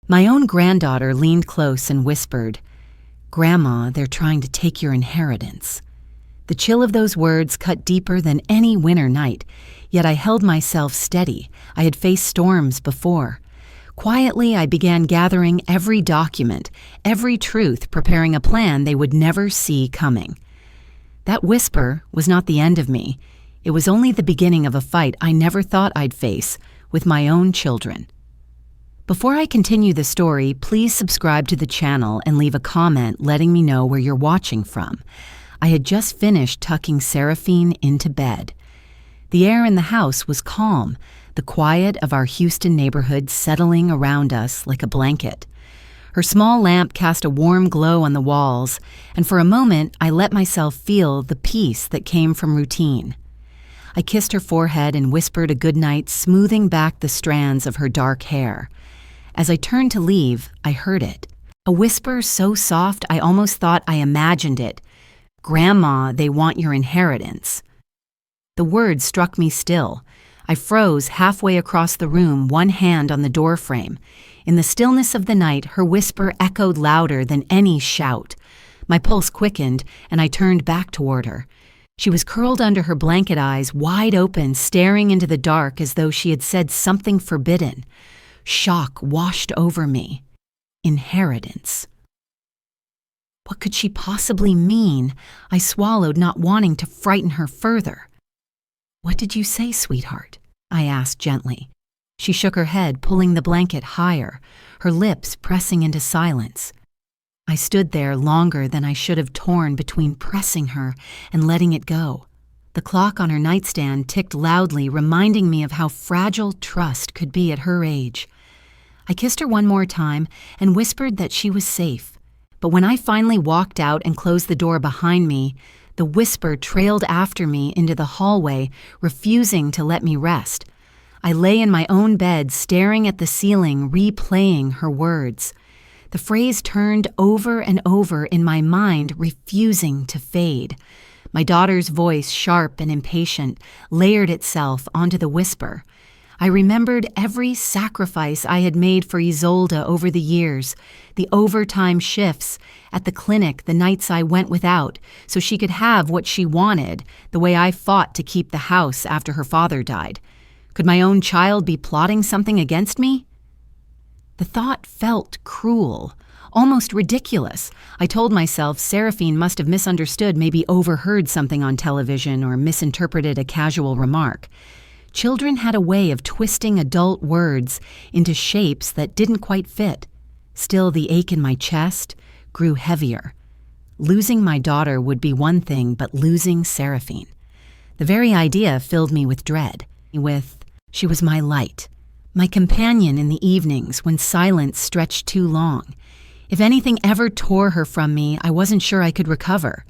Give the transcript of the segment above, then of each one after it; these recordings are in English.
My own granddaughter leaned close and whispered, "Grandma, they're trying to take your inheritance." The chill of those words cut deeper than any winter night, yet I held myself steady. I had faced storms before. Quietly, I began gathering every document, every truth, preparing a plan they would never see coming. That whisper was not the end of me. It was only the beginning of a fight I never thought I'd face with my own children. Before I continue the story, please subscribe to the channel and leave a comment letting me know where you're watching from. I had just finished tucking Seraphine into bed. The air in the house was calm, the quiet of our Houston neighborhood settling around us like a blanket. Her small lamp cast a warm glow on the walls, and for a moment I let myself feel the peace that came from routine. I kissed her forehead and whispered a goodnight, smoothing back the strands of her dark hair. As I turned to leave, I heard it. A whisper so soft I almost thought I imagined it. "Grandma, they want your inheritance." The words struck me still. I froze halfway across the room, one hand on the doorframe. In the stillness of the night, her whisper echoed louder than any shout. My pulse quickened, and I turned back toward her. She was curled under her blanket, eyes wide open, staring into the dark as though she had said something forbidden. Shock washed over me. Inheritance. What could she possibly mean? I swallowed, not wanting to frighten her further. "What did you say, sweetheart?" I asked gently. She shook her head, pulling the blanket higher, her lips pressing into silence. I stood there longer than I should have, torn between pressing her and letting it go. The clock on her nightstand ticked loudly, reminding me of how fragile trust could be at her age. I kissed her one more time and whispered that she was safe. But when I finally walked out and closed the door behind me, the whisper trailed after me into the hallway, refusing to let me rest. I lay in my own bed, staring at the ceiling, replaying her words. The phrase turned over and over in my mind, refusing to fade. My daughter's voice, sharp and impatient, layered itself onto the whisper. I remembered every sacrifice I had made for Isolde over the years, the overtime shifts at the clinic, the nights I went without, so she could have what she wanted, the way I fought to keep the house after her father died. Could my own child be plotting something against me? The thought felt cruel, almost ridiculous. I told myself Seraphine must have misunderstood, maybe overheard something on television or misinterpreted a casual remark. Children had a way of twisting adult words into shapes that didn't quite fit. Still, the ache in my chest grew heavier. Losing my daughter would be one thing, but losing Seraphine. The very idea filled me with dread. She was my light, my companion in the evenings when silence stretched too long. If anything ever tore her from me, I wasn't sure I could recover.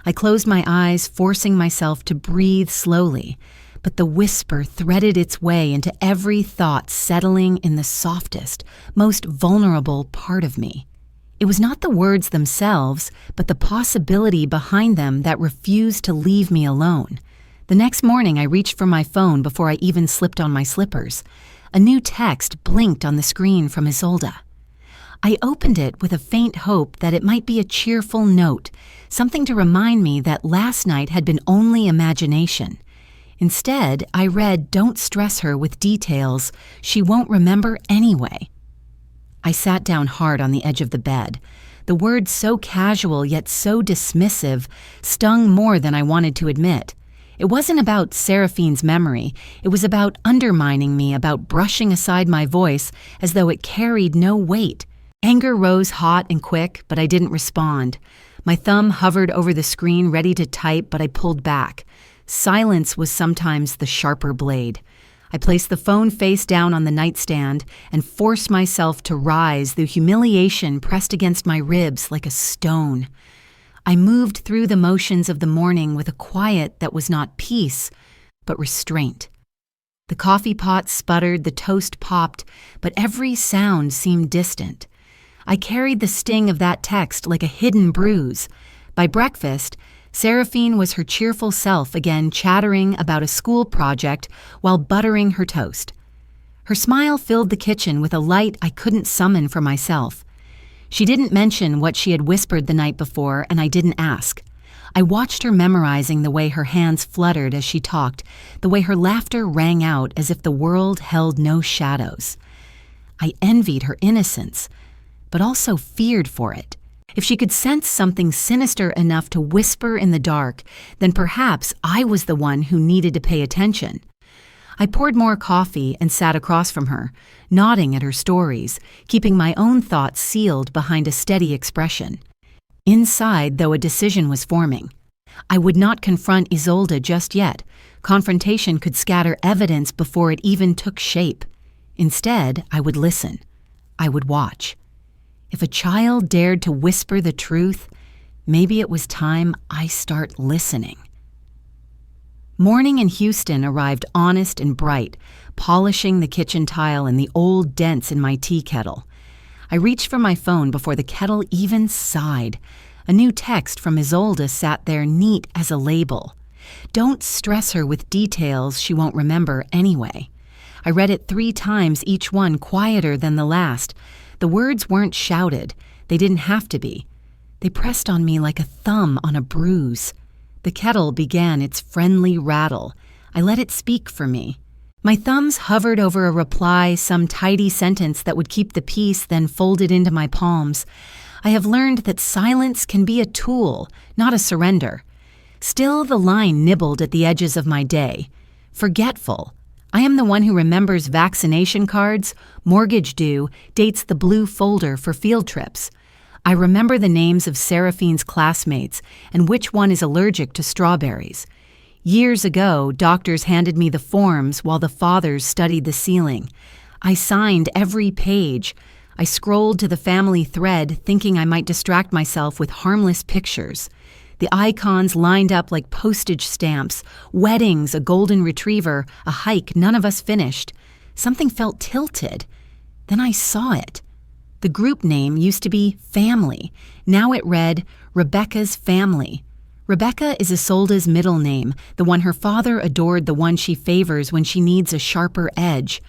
I closed my eyes, forcing myself to breathe slowly, but the whisper threaded its way into every thought, settling in the softest, most vulnerable part of me. It was not the words themselves, but the possibility behind them that refused to leave me alone. The next morning, I reached for my phone before I even slipped on my slippers. A new text blinked on the screen from Isolde. I opened it with a faint hope that it might be a cheerful note, something to remind me that last night had been only imagination. Instead, I read, "Don't stress her with details. She won't remember anyway." I sat down hard on the edge of the bed. The words, so casual yet so dismissive, stung more than I wanted to admit. It wasn't about Seraphine's memory. It was about undermining me, about brushing aside my voice as though it carried no weight. Anger rose hot and quick, but I didn't respond. My thumb hovered over the screen, ready to type, but I pulled back. Silence was sometimes the sharper blade. I placed the phone face down on the nightstand and forced myself to rise, the humiliation pressed against my ribs like a stone. I moved through the motions of the morning with a quiet that was not peace, but restraint. The coffee pot sputtered, the toast popped, but every sound seemed distant. I carried the sting of that text like a hidden bruise. By breakfast, Seraphine was her cheerful self again, chattering about a school project while buttering her toast. Her smile filled the kitchen with a light I couldn't summon for myself. She didn't mention what she had whispered the night before, and I didn't ask. I watched her memorizing the way her hands fluttered as she talked, the way her laughter rang out as if the world held no shadows. I envied her innocence, but also feared for it. If she could sense something sinister enough to whisper in the dark, then perhaps I was the one who needed to pay attention. I poured more coffee and sat across from her, nodding at her stories, keeping my own thoughts sealed behind a steady expression. Inside, though, a decision was forming. I would not confront Isolde just yet. Confrontation could scatter evidence before it even took shape. Instead, I would listen. I would watch. If a child dared to whisper the truth, maybe it was time I start listening. Morning in Houston arrived honest and bright, polishing the kitchen tile and the old dents in my tea kettle. I reached for my phone before the kettle even sighed. A new text from Isolde sat there neat as a label. Don't stress her with details she won't remember anyway. I read it 3 times, each one quieter than the last. The words weren't shouted. They didn't have to be. They pressed on me like a thumb on a bruise. The kettle began its friendly rattle. I let it speak for me. My thumbs hovered over a reply, some tidy sentence that would keep the peace, then folded into my palms. I have learned that silence can be a tool, not a surrender. Still, the line nibbled at the edges of my day. Forgetful. I am the one who remembers vaccination cards, mortgage due, dates the blue folder for field trips. I remember the names of Seraphine's classmates and which one is allergic to strawberries. Years ago, doctors handed me the forms while the fathers studied the ceiling. I signed every page. I scrolled to the family thread, thinking I might distract myself with harmless pictures. The icons lined up like postage stamps, weddings, a golden retriever, a hike none of us finished. Something felt tilted. Then I saw it. The group name used to be Family. Now it read Rebecca's Family. Rebecca is Isolde's middle name, the one her father adored, the one she favors when she needs a sharper edge.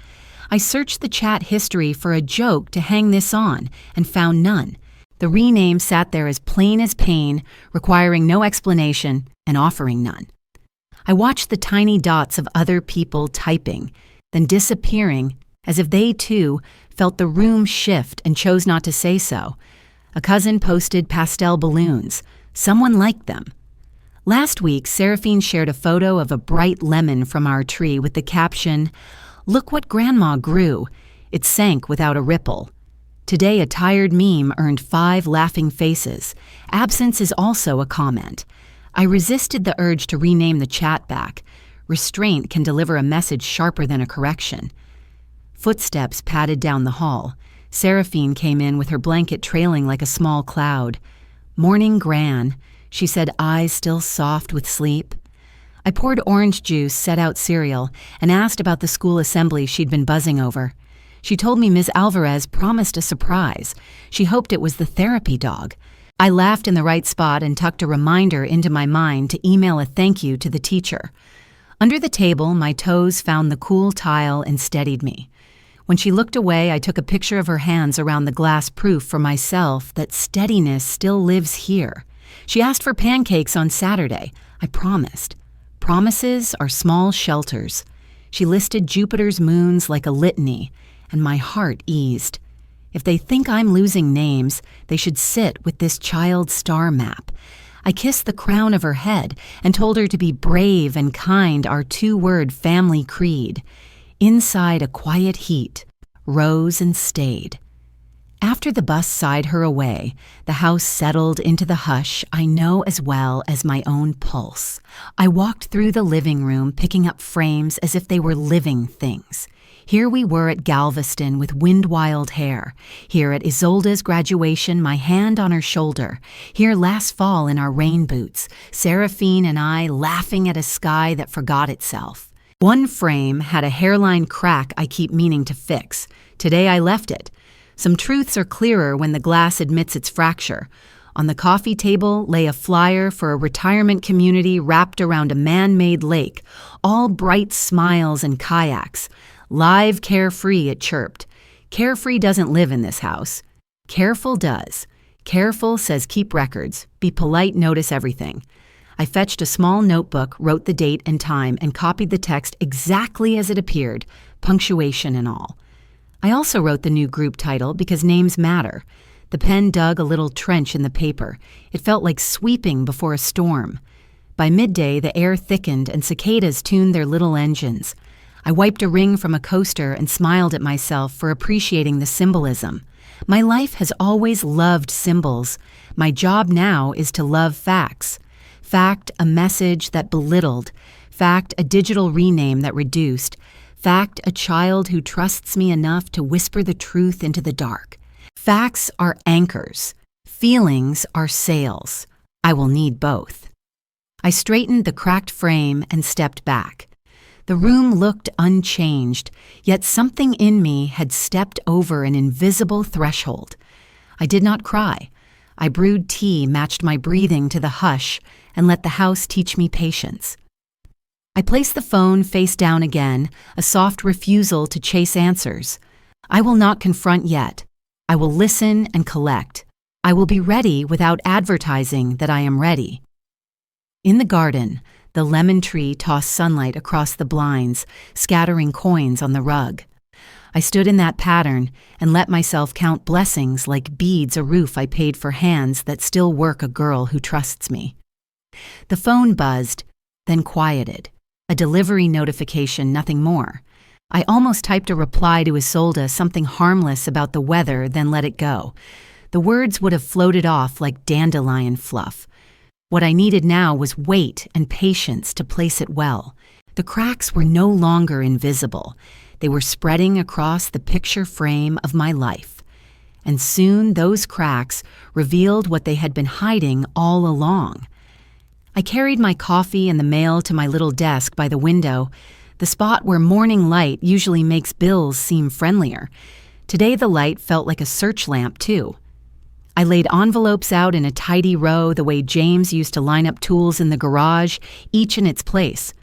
I searched the chat history for a joke to hang this on and found none. The rename sat there as plain as pain, requiring no explanation and offering none. I watched the tiny dots of other people typing, then disappearing, as if they too felt the room shift and chose not to say so. A cousin posted pastel balloons. Someone liked them. Last week, Seraphine shared a photo of a bright lemon from our tree with the caption, "Look what Grandma grew." It sank without a ripple. Today, a tired meme earned 5 laughing faces. Absence is also a comment. I resisted the urge to rename the chat back. Restraint can deliver a message sharper than a correction. Footsteps padded down the hall. Seraphine came in with her blanket trailing like a small cloud. "Morning, Gran," she said, eyes still soft with sleep. I poured orange juice, set out cereal, and asked about the school assembly she'd been buzzing over. She told me Ms. Alvarez promised a surprise. She hoped it was the therapy dog. I laughed in the right spot and tucked a reminder into my mind to email a thank you to the teacher. Under the table, my toes found the cool tile and steadied me. When she looked away, I took a picture of her hands around the glass, proof for myself that steadiness still lives here. She asked for pancakes on Saturday. I promised. Promises are small shelters. She listed Jupiter's moons like a litany, and my heart eased. If they think I'm losing names, they should sit with this child's star map. I kissed the crown of her head and told her to be brave and kind, our 2-word family creed. Inside, a quiet heat rose and stayed. After the bus sighed her away, the house settled into the hush I know as well as my own pulse. I walked through the living room, picking up frames as if they were living things. Here we were at Galveston with wind-wild hair. Here at Isolde's graduation, my hand on her shoulder. Here last fall in our rain boots, Seraphine and I laughing at a sky that forgot itself. One frame had a hairline crack I keep meaning to fix. Today I left it. Some truths are clearer when the glass admits its fracture. On the coffee table lay a flyer for a retirement community wrapped around a man-made lake, all bright smiles and kayaks. Live carefree, it chirped. Carefree doesn't live in this house. Careful does. Careful says keep records. Be polite, notice everything. I fetched a small notebook, wrote the date and time, and copied the text exactly as it appeared, punctuation and all. I also wrote the new group title because names matter. The pen dug a little trench in the paper. It felt like sweeping before a storm. By midday, the air thickened and cicadas tuned their little engines. I wiped a ring from a coaster and smiled at myself for appreciating the symbolism. My life has always loved symbols. My job now is to love facts. Fact, a message that belittled. Fact, a digital rename that reduced. Fact, a child who trusts me enough to whisper the truth into the dark. Facts are anchors. Feelings are sails. I will need both. I straightened the cracked frame and stepped back. The room looked unchanged, yet something in me had stepped over an invisible threshold. I did not cry. I brewed tea, matched my breathing to the hush, and let the house teach me patience. I placed the phone face down again, a soft refusal to chase answers. I will not confront yet. I will listen and collect. I will be ready without advertising that I am ready. In the garden, the lemon tree tossed sunlight across the blinds, scattering coins on the rug. I stood in that pattern and let myself count blessings like beads a roof I paid for hands that still work a girl who trusts me. The phone buzzed, then quieted. A delivery notification, nothing more. I almost typed a reply to Isolde, something harmless about the weather, then let it go. The words would have floated off like dandelion fluff. What I needed now was weight and patience to place it well. The cracks were no longer invisible. They were spreading across the picture frame of my life. And soon those cracks revealed what they had been hiding all along. I carried my coffee and the mail to my little desk by the window, the spot where morning light usually makes bills seem friendlier. Today the light felt like a search lamp, too. I laid envelopes out in a tidy row the way James used to line up tools in the garage, each in its place.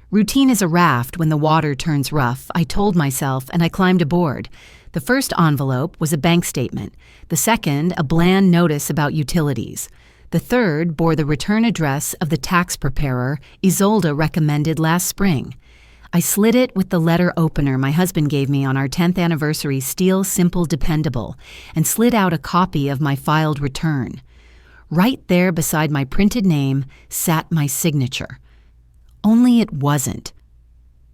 Routine is a raft when the water turns rough, I told myself, and I climbed aboard. The first envelope was a bank statement. The second, a bland notice about utilities. The third bore the return address of the tax preparer Isolde recommended last spring. I slid it with the letter opener my husband gave me on our 10th anniversary steel simple dependable and slid out a copy of my filed return. Right there beside my printed name sat my signature. Only it wasn't.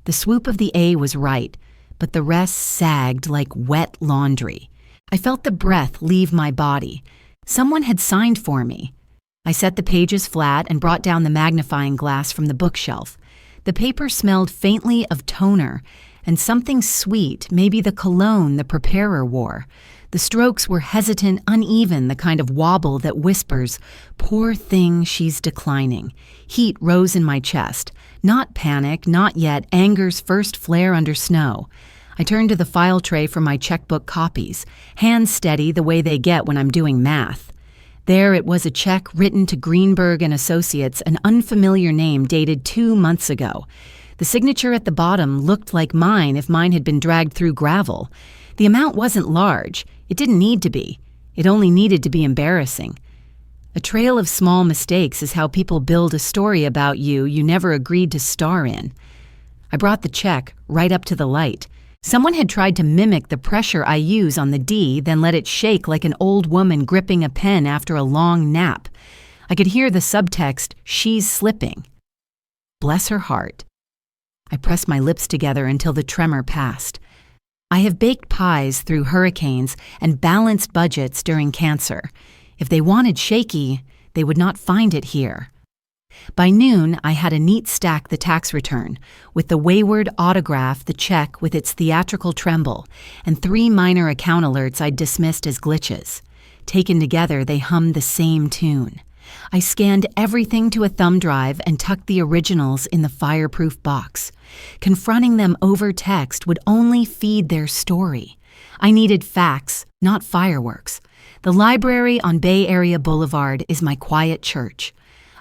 The swoop of the A was right, but the rest sagged like wet laundry. I felt the breath leave my body. Someone had signed for me. I set the pages flat and brought down the magnifying glass from the bookshelf. The paper smelled faintly of toner and something sweet, maybe the cologne the preparer wore. The strokes were hesitant, uneven, the kind of wobble that whispers, "Poor thing, she's declining." Heat rose in my chest. Not panic, not yet anger's first flare under snow. I turned to the file tray for my checkbook copies, hands steady the way they get when I'm doing math. There it was, a check written to Greenberg and Associates, an unfamiliar name dated 2 months ago. The signature at the bottom looked like mine if mine had been dragged through gravel. The amount wasn't large. It didn't need to be. It only needed to be embarrassing. A trail of small mistakes is how people build a story about you never agreed to star in. I brought the check right up to the light. Someone had tried to mimic the pressure I use on the D, then let it shake like an old woman gripping a pen after a long nap. I could hear the subtext, "She's slipping." Bless her heart. I pressed my lips together until the tremor passed. I have baked pies through hurricanes and balanced budgets during cancer. If they wanted shaky, they would not find it here. By noon, I had a neat stack the tax return, with the wayward autograph, the check with its theatrical tremble, and 3 minor account alerts I'd dismissed as glitches. Taken together, they hummed the same tune. I scanned everything to a thumb drive and tucked the originals in the fireproof box. Confronting them over text would only feed their story. I needed facts, not fireworks. The library on Bay Area Boulevard is my quiet church.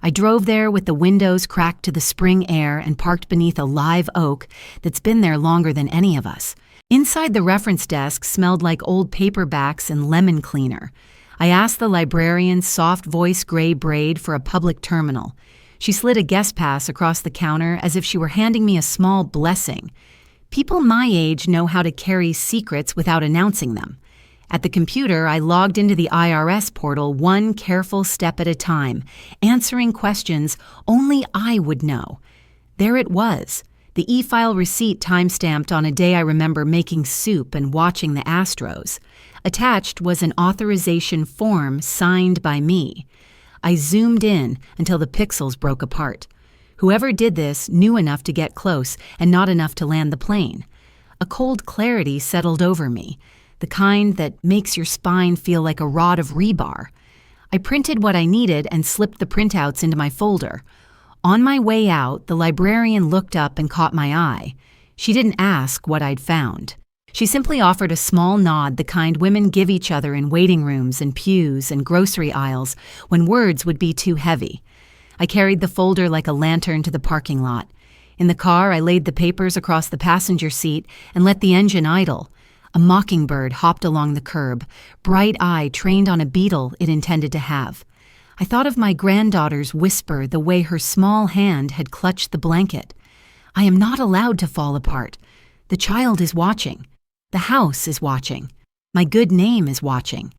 I drove there with the windows cracked to the spring air and parked beneath a live oak that's been there longer than any of us. Inside, the reference desk smelled like old paperbacks and lemon cleaner. I asked the librarian's soft voice gray braid for a public terminal. She slid a guest pass across the counter as if she were handing me a small blessing. People my age know how to carry secrets without announcing them. At the computer, I logged into the IRS portal one careful step at a time, answering questions only I would know. There it was, the e-file receipt timestamped on a day I remember making soup and watching the Astros. Attached was an authorization form signed by me. I zoomed in until the pixels broke apart. Whoever did this knew enough to get close and not enough to land the plane. A cold clarity settled over me, the kind that makes your spine feel like a rod of rebar. I printed what I needed and slipped the printouts into my folder. On my way out, the librarian looked up and caught my eye. She didn't ask what I'd found. She simply offered a small nod, the kind women give each other in waiting rooms and pews and grocery aisles when words would be too heavy. I carried the folder like a lantern to the parking lot. In the car, I laid the papers across the passenger seat and let the engine idle. A mockingbird hopped along the curb, bright eye trained on a beetle it intended to have. I thought of my granddaughter's whisper, the way her small hand had clutched the blanket. I am not allowed to fall apart. The child is watching. The house is watching. My good name is watching.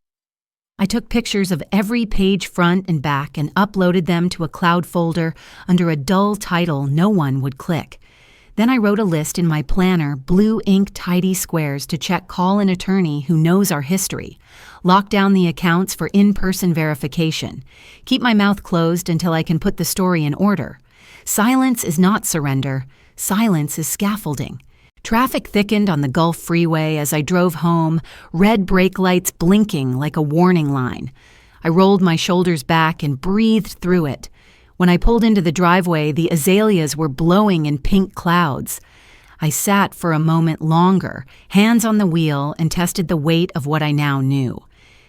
I took pictures of every page front and back and uploaded them to a cloud folder under a dull title no one would click. Then I wrote a list in my planner, blue ink tidy squares to check call an attorney who knows our history, lock down the accounts for in-person verification, keep my mouth closed until I can put the story in order. Silence is not surrender. Silence is scaffolding. Traffic thickened on the Gulf Freeway as I drove home, red brake lights blinking like a warning line. I rolled my shoulders back and breathed through it. When I pulled into the driveway, the azaleas were blowing in pink clouds. I sat for a moment longer, hands on the wheel, and tested the weight of what I now knew.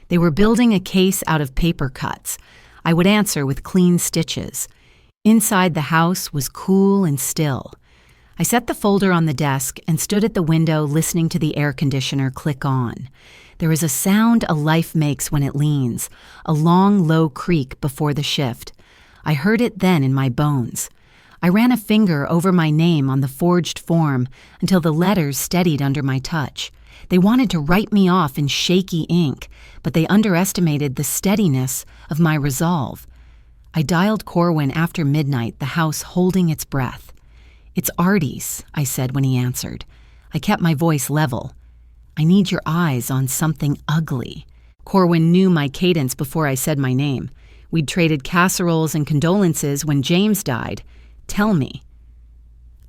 They were building a case out of paper cuts. I would answer with clean stitches. Inside, the house was cool and still. I set the folder on the desk and stood at the window listening to the air conditioner click on. There is a sound a life makes when it leans, a long, low creak before the shift. I heard it then in my bones. I ran a finger over my name on the forged form until the letters steadied under my touch. They wanted to write me off in shaky ink, but they underestimated the steadiness of my resolve. I dialed Corwin after midnight, the house holding its breath. "It's Artie's," I said when he answered. I kept my voice level. "I need your eyes on something ugly." Corwin knew my cadence before I said my name. We'd traded casseroles and condolences when James died. "Tell me."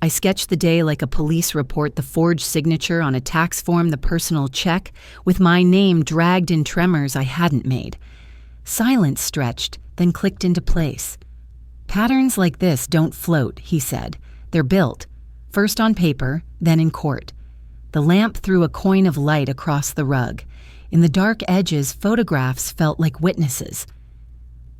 I sketched the day like a police report, the forged signature on a tax form, the personal check, with my name dragged in tremors I hadn't made. Silence stretched, then clicked into place. "Patterns like this don't float," he said. "They're built, first on paper, then in court." The lamp threw a coin of light across the rug. In the dark edges, photographs felt like witnesses.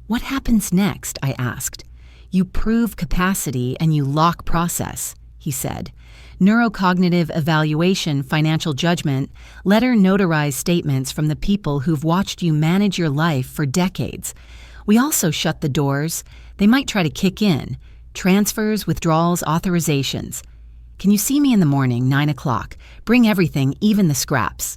"What happens next?" I asked. "You prove capacity and you lock process," he said. "Neurocognitive evaluation, financial judgment, letter notarized statements from the people who've watched you manage your life for decades. We also shut the doors. They might try to kick in. Transfers, withdrawals, authorizations. Can you see me in the morning, 9 o'clock? Bring everything, even the scraps."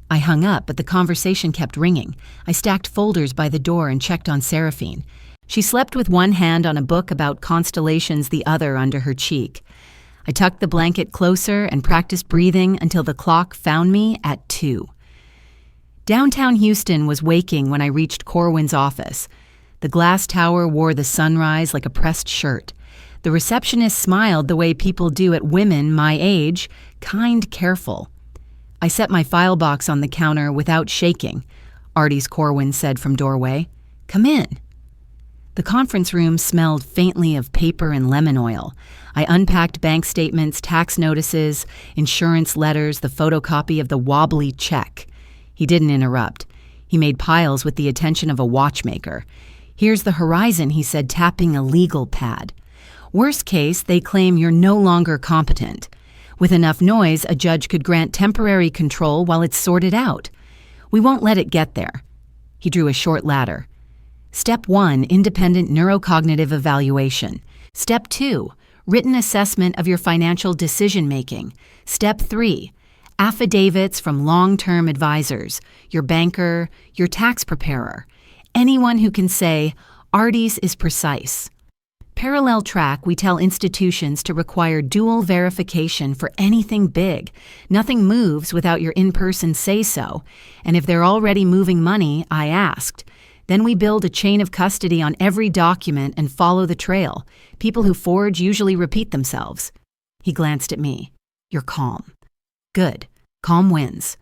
I hung up, but the conversation kept ringing. I stacked folders by the door and checked on Seraphine. She slept with one hand on a book about constellations, the other under her cheek. I tucked the blanket closer and practiced breathing until the clock found me at 2. Downtown Houston was waking when I reached Corwin's office. The glass tower wore the sunrise like a pressed shirt. The receptionist smiled the way people do at women my age, kind, careful. I set my file box on the counter without shaking. "Artie's," Corwin said from doorway. "Come in." The conference room smelled faintly of paper and lemon oil. I unpacked bank statements, tax notices, insurance letters, the photocopy of the wobbly check. He didn't interrupt. He made piles with the attention of a watchmaker. Here's the horizon, he said, tapping a legal pad. Worst case, they claim you're no longer competent. With enough noise, a judge could grant temporary control while it's sorted out. We won't let it get there. He drew a short ladder. Step 1, independent neurocognitive evaluation. Step 2, written assessment of your financial decision-making. Step 3, affidavits from long-term advisors, your banker, your tax preparer, anyone who can say, Artis is precise. Parallel track, we tell institutions to require dual verification for anything big. Nothing moves without your in-person say-so. And if they're already moving money, I asked. Then we build a chain of custody on every document and follow the trail. People who forge usually repeat themselves. He glanced at me. You're calm. Good. Calm wins.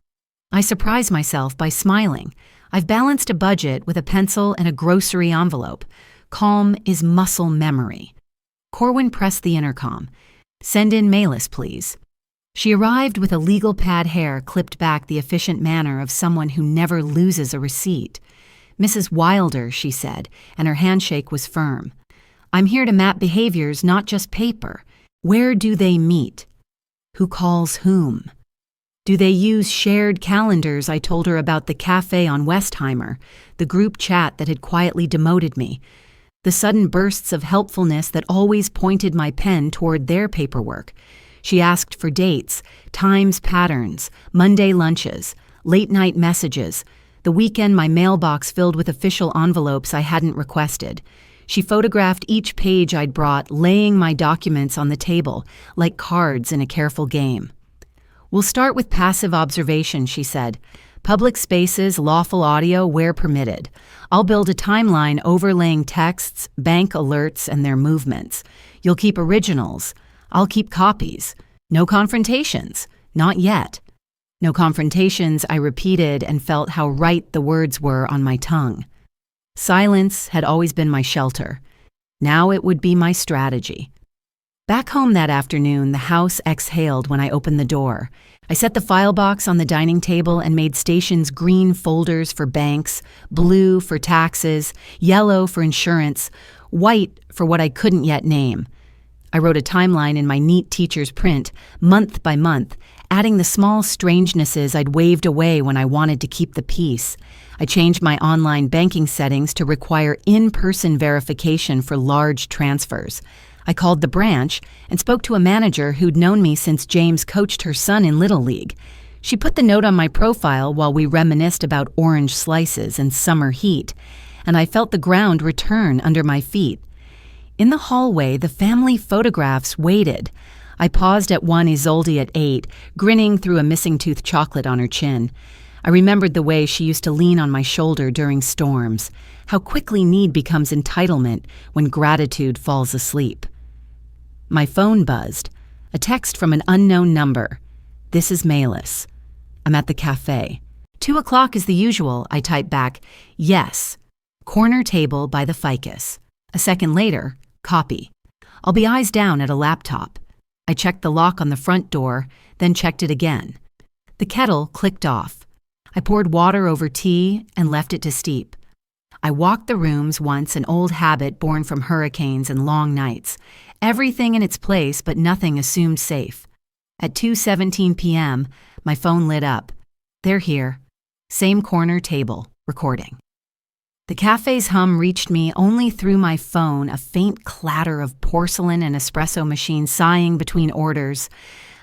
I surprise myself by smiling. I've balanced a budget with a pencil and a grocery envelope. Calm is muscle memory. Corwin pressed the intercom. Send in Malis, please. She arrived with a legal pad hair clipped back the efficient manner of someone who never loses a receipt. Mrs. Wilder, she said, and her handshake was firm. I'm here to map behaviors, not just paper. Where do they meet? Who calls whom? Do they use shared calendars? I told her about the cafe on Westheimer, the group chat that had quietly demoted me. The sudden bursts of helpfulness that always pointed my pen toward their paperwork. She asked for dates, times patterns, Monday lunches, late-night messages, the weekend my mailbox filled with official envelopes I hadn't requested. She photographed each page I'd brought, laying my documents on the table, like cards in a careful game. We'll start with passive observation, she said. Public spaces, lawful audio where permitted. I'll build a timeline overlaying texts, bank alerts, and their movements. You'll keep originals. I'll keep copies. No confrontations. Not yet. No confrontations, I repeated and felt how right the words were on my tongue. Silence had always been my shelter. Now it would be my strategy. Back home that afternoon, the house exhaled when I opened the door. I set the file box on the dining table and made stations green folders for banks, blue for taxes, yellow for insurance, white for what I couldn't yet name. I wrote a timeline in my neat teacher's print, month by month, adding the small strangenesses I'd waved away when I wanted to keep the peace. I changed my online banking settings to require in-person verification for large transfers. I called the branch and spoke to a manager who'd known me since James coached her son in Little League. She put the note on my profile while we reminisced about orange slices and summer heat, and I felt the ground return under my feet. In the hallway, the family photographs waited. I paused at one Isolde at 8, grinning through a missing tooth chocolate on her chin. I remembered the way she used to lean on my shoulder during storms, how quickly need becomes entitlement when gratitude falls asleep. My phone buzzed, a text from an unknown number. This is Malis. I'm at the cafe. 2 o'clock is the usual, I typed back. Yes. Corner table by the ficus. A second later, copy. I'll be eyes down at a laptop. I checked the lock on the front door, then checked it again. The kettle clicked off. I poured water over tea and left it to steep. I walked the rooms, once an old habit born from hurricanes and long nights. Everything in its place, but nothing assumed safe. At 2:17 p.m., my phone lit up. They're here. Same corner table, recording. The cafe's hum reached me only through my phone, a faint clatter of porcelain and espresso machine sighing between orders.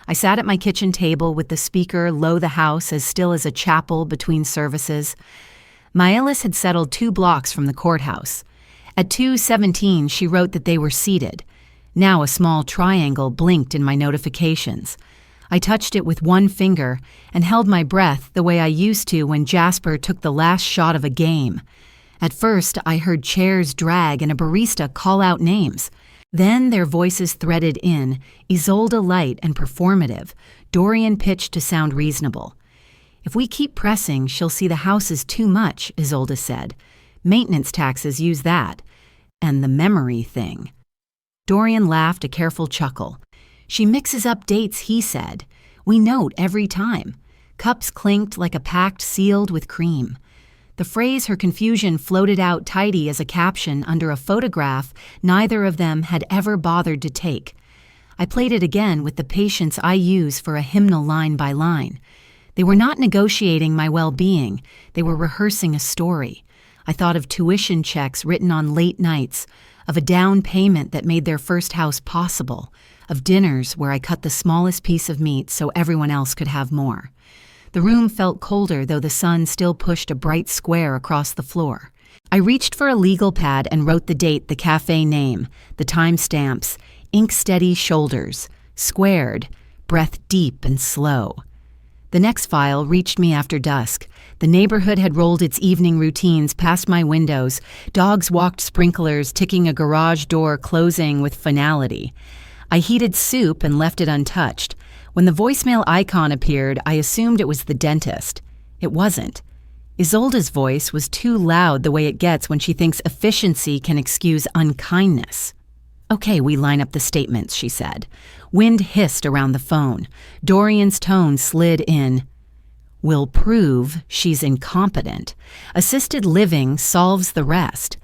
I sat at my kitchen table with the speaker low the house as still as a chapel between services. Malis had settled 2 blocks from the courthouse. At 2:17, she wrote that they were seated. Now a small triangle blinked in my notifications. I touched it with one finger and held my breath the way I used to when Jasper took the last shot of a game. At first, I heard chairs drag and a barista call out names. Then their voices threaded in, Isolde light and performative, Dorian pitched to sound reasonable. If we keep pressing, she'll see the house is too much, Isolde said. Maintenance taxes use that. And the memory thing. Dorian laughed a careful chuckle. She mixes up dates, he said. We note every time. Cups clinked like a pact sealed with cream. The phrase her confusion floated out tidy as a caption under a photograph neither of them had ever bothered to take. I played it again with the patience I use for a hymnal line by line. They were not negotiating my well-being. They were rehearsing a story. I thought of tuition checks written on late nights, of a down payment that made their first house possible, of dinners where I cut the smallest piece of meat so everyone else could have more. The room felt colder, though the sun still pushed a bright square across the floor. I reached for a legal pad and wrote the date, the cafe name, the time stamps, ink-steady shoulders, squared, breath deep and slow. The next file reached me after dusk. The neighborhood had rolled its evening routines past my windows. Dogs walked sprinklers, ticking a garage door closing with finality. I heated soup and left it untouched. When the voicemail icon appeared, I assumed it was the dentist. It wasn't. Isolde's voice was too loud, the way it gets when she thinks efficiency can excuse unkindness. "Okay, we line up the statements," she said. Wind hissed around the phone. Dorian's tone slid in. "We'll prove she's incompetent. Assisted living solves the rest."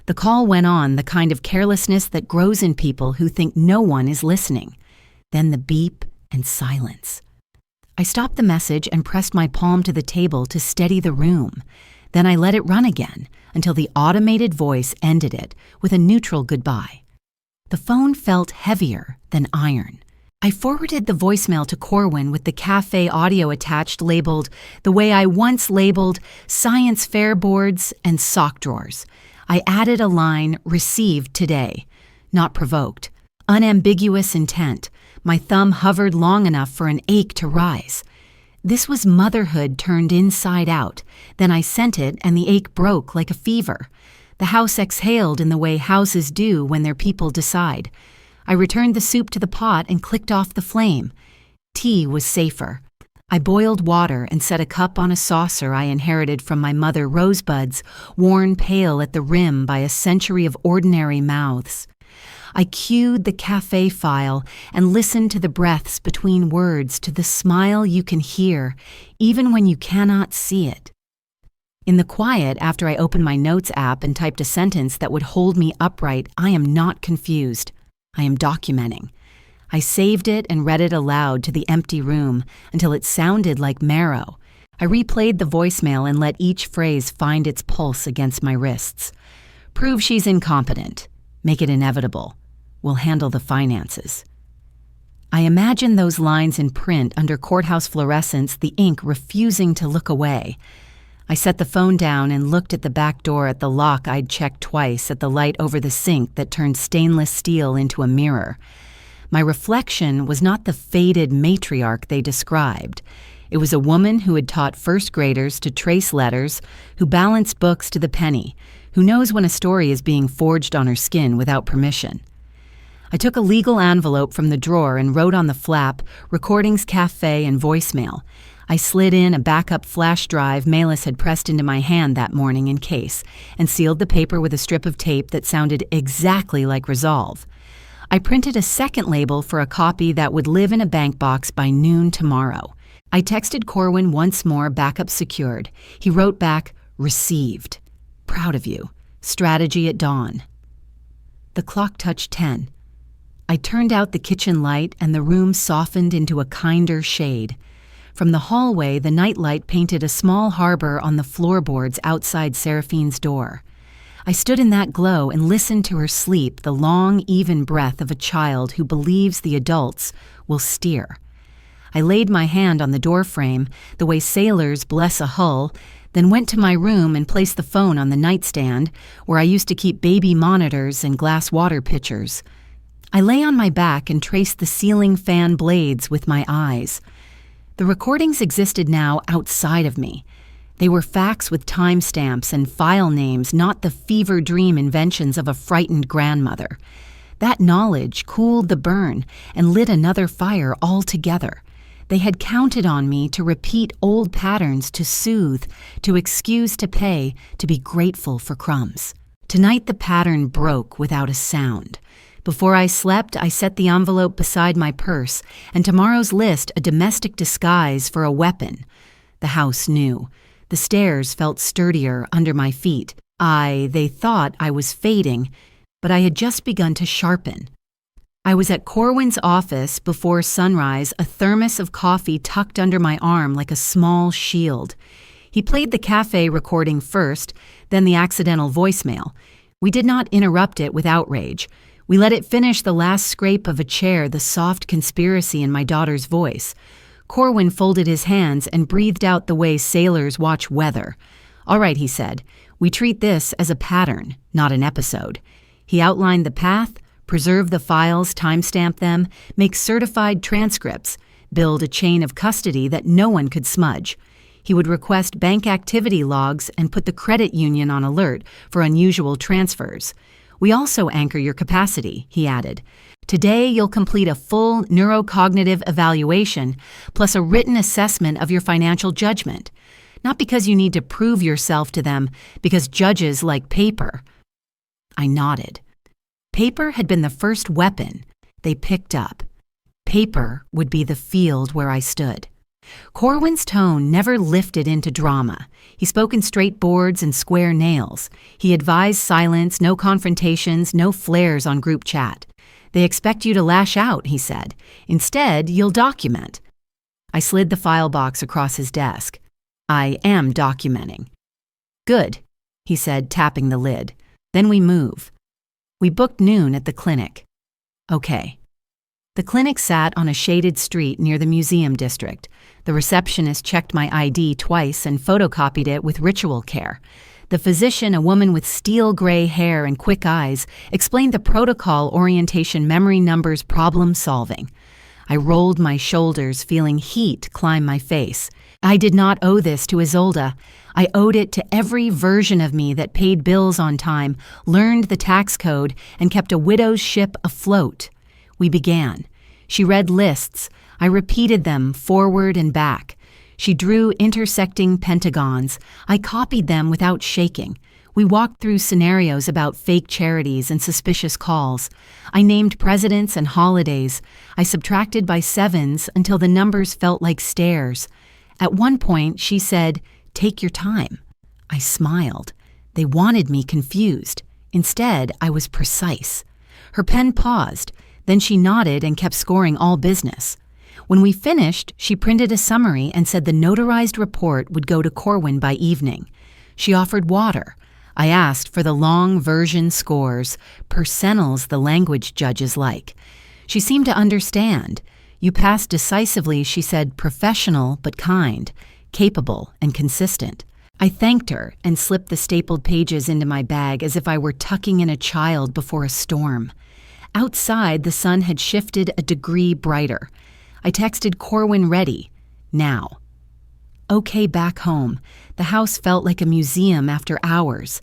The call went on, the kind of carelessness that grows in people who think no one is listening. Then the beep and silence. I stopped the message and pressed my palm to the table to steady the room. Then I let it run again until the automated voice ended it with a neutral goodbye. The phone felt heavier than iron. I forwarded the voicemail to Corwin with the cafe audio attached, labeled the way I once labeled science fair boards and sock drawers. I added a line, "Received today," not provoked. Unambiguous intent. My thumb hovered long enough for an ache to rise. This was motherhood turned inside out. Then I sent it and the ache broke like a fever. The house exhaled in the way houses do when their people decide. I returned the soup to the pot and clicked off the flame. Tea was safer. I boiled water and set a cup on a saucer I inherited from my mother, rosebuds, worn pale at the rim by a century of ordinary mouths. I cued the cafe file and listened to the breaths between words, to the smile you can hear, even when you cannot see it. In the quiet, after I opened my notes app and typed a sentence that would hold me upright, I am not confused. I am documenting. I saved it and read it aloud to the empty room until it sounded like marrow. I replayed the voicemail and let each phrase find its pulse against my wrists. Prove she's incompetent. Make it inevitable. We'll handle the finances. I imagined those lines in print under courthouse fluorescents, the ink refusing to look away. I set the phone down and looked at the back door, at the lock I'd checked twice, at the light over the sink that turned stainless steel into a mirror. My reflection was not the faded matriarch they described. It was a woman who had taught first graders to trace letters, who balanced books to the penny, who knows when a story is being forged on her skin without permission. I took a legal envelope from the drawer and wrote on the flap, "Recordings Cafe" and voicemail. I slid in a backup flash drive Melis had pressed into my hand that morning in case, and sealed the paper with a strip of tape that sounded exactly like Resolve. I printed a second label for a copy that would live in a bank box by noon tomorrow. I texted Corwin once more, backup secured. He wrote back, "Received. Proud of you. Strategy at dawn." The clock touched 10. I turned out the kitchen light and the room softened into a kinder shade. From the hallway, the nightlight painted a small harbor on the floorboards outside Seraphine's door. I stood in that glow and listened to her sleep, the long, even breath of a child who believes the adults will steer. I laid my hand on the doorframe, the way sailors bless a hull, then went to my room and placed the phone on the nightstand, where I used to keep baby monitors and glass water pitchers. I lay on my back and traced the ceiling fan blades with my eyes. The recordings existed now outside of me. They were facts with timestamps and file names, not the fever dream inventions of a frightened grandmother. That knowledge cooled the burn and lit another fire altogether. They had counted on me to repeat old patterns, to soothe, to excuse, to pay, to be grateful for crumbs. Tonight the pattern broke without a sound. Before I slept, I set the envelope beside my purse, and tomorrow's list a domestic disguise for a weapon. The house knew. The stairs felt sturdier under my feet. They thought I was fading, but I had just begun to sharpen. I was at Corwin's office before sunrise, a thermos of coffee tucked under my arm like a small shield. He played the cafe recording first, then the accidental voicemail. We did not interrupt it with outrage. We let it finish the last scrape of a chair, the soft conspiracy in my daughter's voice. Corwin folded his hands and breathed out the way sailors watch weather. "All right," he said. "We treat this as a pattern, not an episode." He outlined the path, preserve the files, timestamp them, make certified transcripts, build a chain of custody that no one could smudge. He would request bank activity logs and put the credit union on alert for unusual transfers. "We also anchor your capacity," he added. "Today you'll complete a full neurocognitive evaluation plus a written assessment of your financial judgment. Not because you need to prove yourself to them, because judges like paper." I nodded. Paper had been the first weapon they picked up. Paper would be the field where I stood. Corwin's tone never lifted into drama. He spoke in straight boards and square nails. He advised silence, no confrontations, no flares on group chat. "They expect you to lash out," he said. "Instead, you'll document." I slid the file box across his desk. "I am documenting." "Good," he said, tapping the lid. "Then we move." We booked noon at the clinic. Okay. The clinic sat on a shaded street near the museum district. The receptionist checked my ID twice and photocopied it with ritual care. The physician, a woman with steel gray hair and quick eyes, explained the protocol orientation memory numbers problem solving. I rolled my shoulders, feeling heat climb my face. I did not owe this to Isolde. I owed it to every version of me that paid bills on time, learned the tax code, and kept a widow's ship afloat. We began. She read lists. I repeated them forward and back. She drew intersecting pentagons. I copied them without shaking. We walked through scenarios about fake charities and suspicious calls. I named presidents and holidays. I subtracted by sevens until the numbers felt like stairs. At one point, she said, "Take your time." I smiled. They wanted me confused. Instead, I was precise. Her pen paused. Then she nodded and kept scoring all business. When we finished, she printed a summary and said the notarized report would go to Corwin by evening. She offered water. I asked for the long version scores, percentiles the language judges like. She seemed to understand. "You passed decisively," she said, "professional but kind, capable and consistent." I thanked her and slipped the stapled pages into my bag as if I were tucking in a child before a storm. Outside, the sun had shifted a degree brighter. I texted Corwin ready. Now. Okay, back home. The house felt like a museum after hours.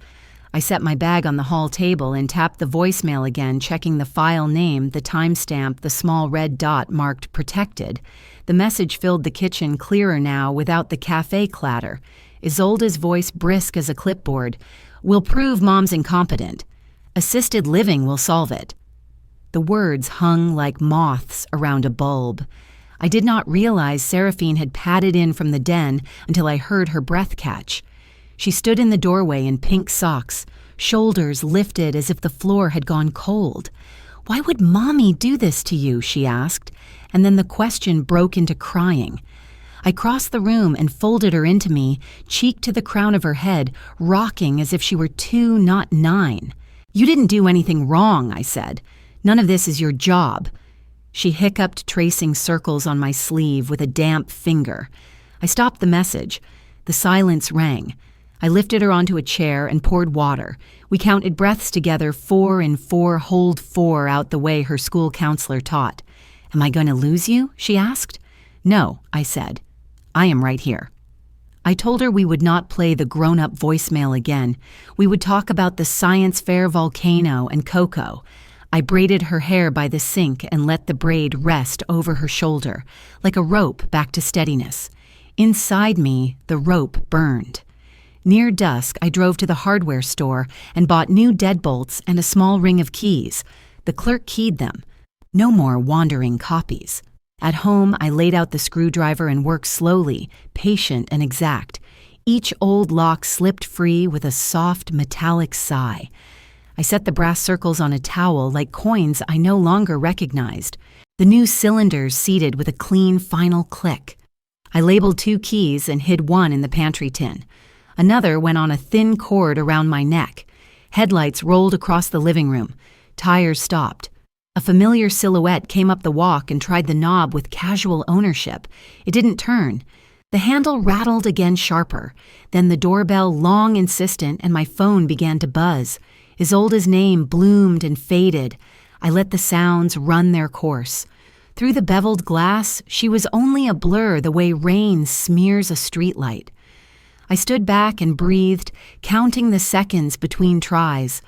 I set my bag on the hall table and tapped the voicemail again, checking the file name, the timestamp, the small red dot marked protected. The message filled the kitchen clearer now without the cafe clatter. Isolde's voice brisk as a clipboard. "We'll prove Mom's incompetent. Assisted living will solve it." The words hung like moths around a bulb. I did not realize Seraphine had padded in from the den until I heard her breath catch. She stood in the doorway in pink socks, shoulders lifted as if the floor had gone cold. "Why would Mommy do this to you?" she asked, and then the question broke into crying. I crossed the room and folded her into me, cheek to the crown of her head, rocking as if she were 2, not 9. "You didn't do anything wrong," I said. "None of this is your job." She hiccuped, tracing circles on my sleeve with a damp finger. I stopped the message. The silence rang. I lifted her onto a chair and poured water. We counted breaths together, 4 in 4, hold 4 out the way her school counselor taught. "Am I going to lose you?" she asked. "No," I said. "I am right here." I told her we would not play the grown-up voicemail again. We would talk about the science fair volcano and Coco. I braided her hair by the sink and let the braid rest over her shoulder, like a rope back to steadiness. Inside me, the rope burned. Near dusk, I drove to the hardware store and bought new deadbolts and a small ring of keys. The clerk keyed them. No more wandering copies. At home, I laid out the screwdriver and worked slowly, patient and exact. Each old lock slipped free with a soft, metallic sigh. I set the brass circles on a towel like coins I no longer recognized, the new cylinders seated with a clean final click. I labeled 2 keys and hid one in the pantry tin. Another went on a thin cord around my neck. Headlights rolled across the living room. Tires stopped. A familiar silhouette came up the walk and tried the knob with casual ownership. It didn't turn. The handle rattled again sharper. Then the doorbell long insistent and my phone began to buzz. Isolde's name bloomed and faded. I let the sounds run their course. Through the beveled glass, she was only a blur the way rain smears a streetlight. I stood back and breathed, counting the seconds between tries.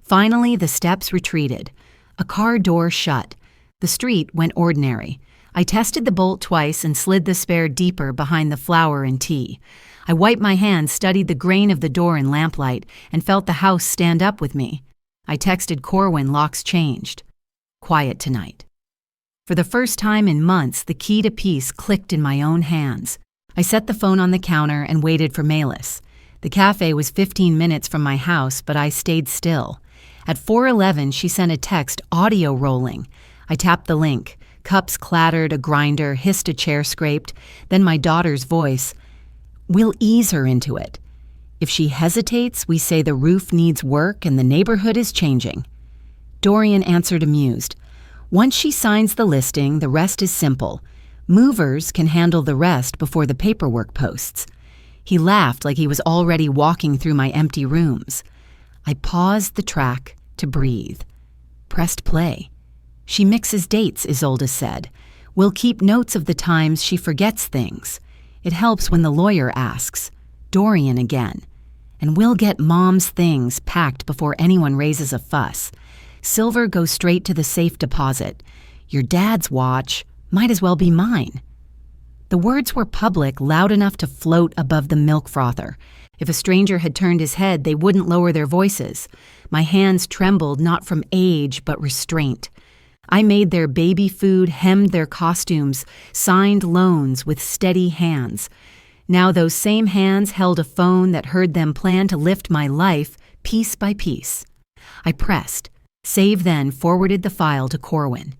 Finally, the steps retreated. A car door shut. The street went ordinary. I tested the bolt twice and slid the spare deeper behind the flour and tea. I wiped my hands, studied the grain of the door in lamplight, and felt the house stand up with me. I texted Corwin locks changed. Quiet tonight. For the first time in months, the key to peace clicked in my own hands. I set the phone on the counter and waited for Melis. The cafe was 15 minutes from my house, but I stayed still. At 4:11, she sent a text, audio rolling. I tapped the link. Cups clattered, a grinder hissed, a chair scraped. Then my daughter's voice. We'll ease her into it. If she hesitates, we say the roof needs work and the neighborhood is changing. Dorian answered amused. Once she signs the listing, the rest is simple. Movers can handle the rest before the paperwork posts. He laughed like he was already walking through my empty rooms. I paused the track to breathe. Pressed play. She mixes dates, Isolde said. We'll keep notes of the times she forgets things. It helps when the lawyer asks. Dorian again. And we'll get Mom's things packed before anyone raises a fuss. Silver goes straight to the safe deposit. Your dad's watch might as well be mine. The words were public, loud enough to float above the milk frother. If a stranger had turned his head, they wouldn't lower their voices. My hands trembled, not from age, but restraint. I made their baby food, hemmed their costumes, signed loans with steady hands. Now those same hands held a phone that heard them plan to lift my life piece by piece. I pressed. Save then forwarded the file to Corwin.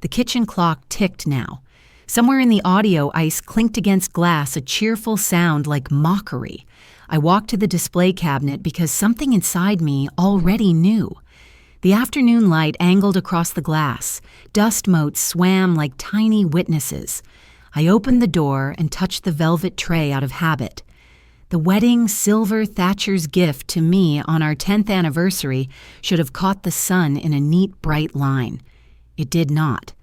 The kitchen clock ticked now. Somewhere in the audio ice clinked against glass, a cheerful sound like mockery. I walked to the display cabinet because something inside me already knew. The afternoon light angled across the glass. Dust motes swam like tiny witnesses. I opened the door and touched the velvet tray out of habit. The wedding silver Thatcher's gift to me on our 10th anniversary should have caught the sun in a neat, bright line. It did not.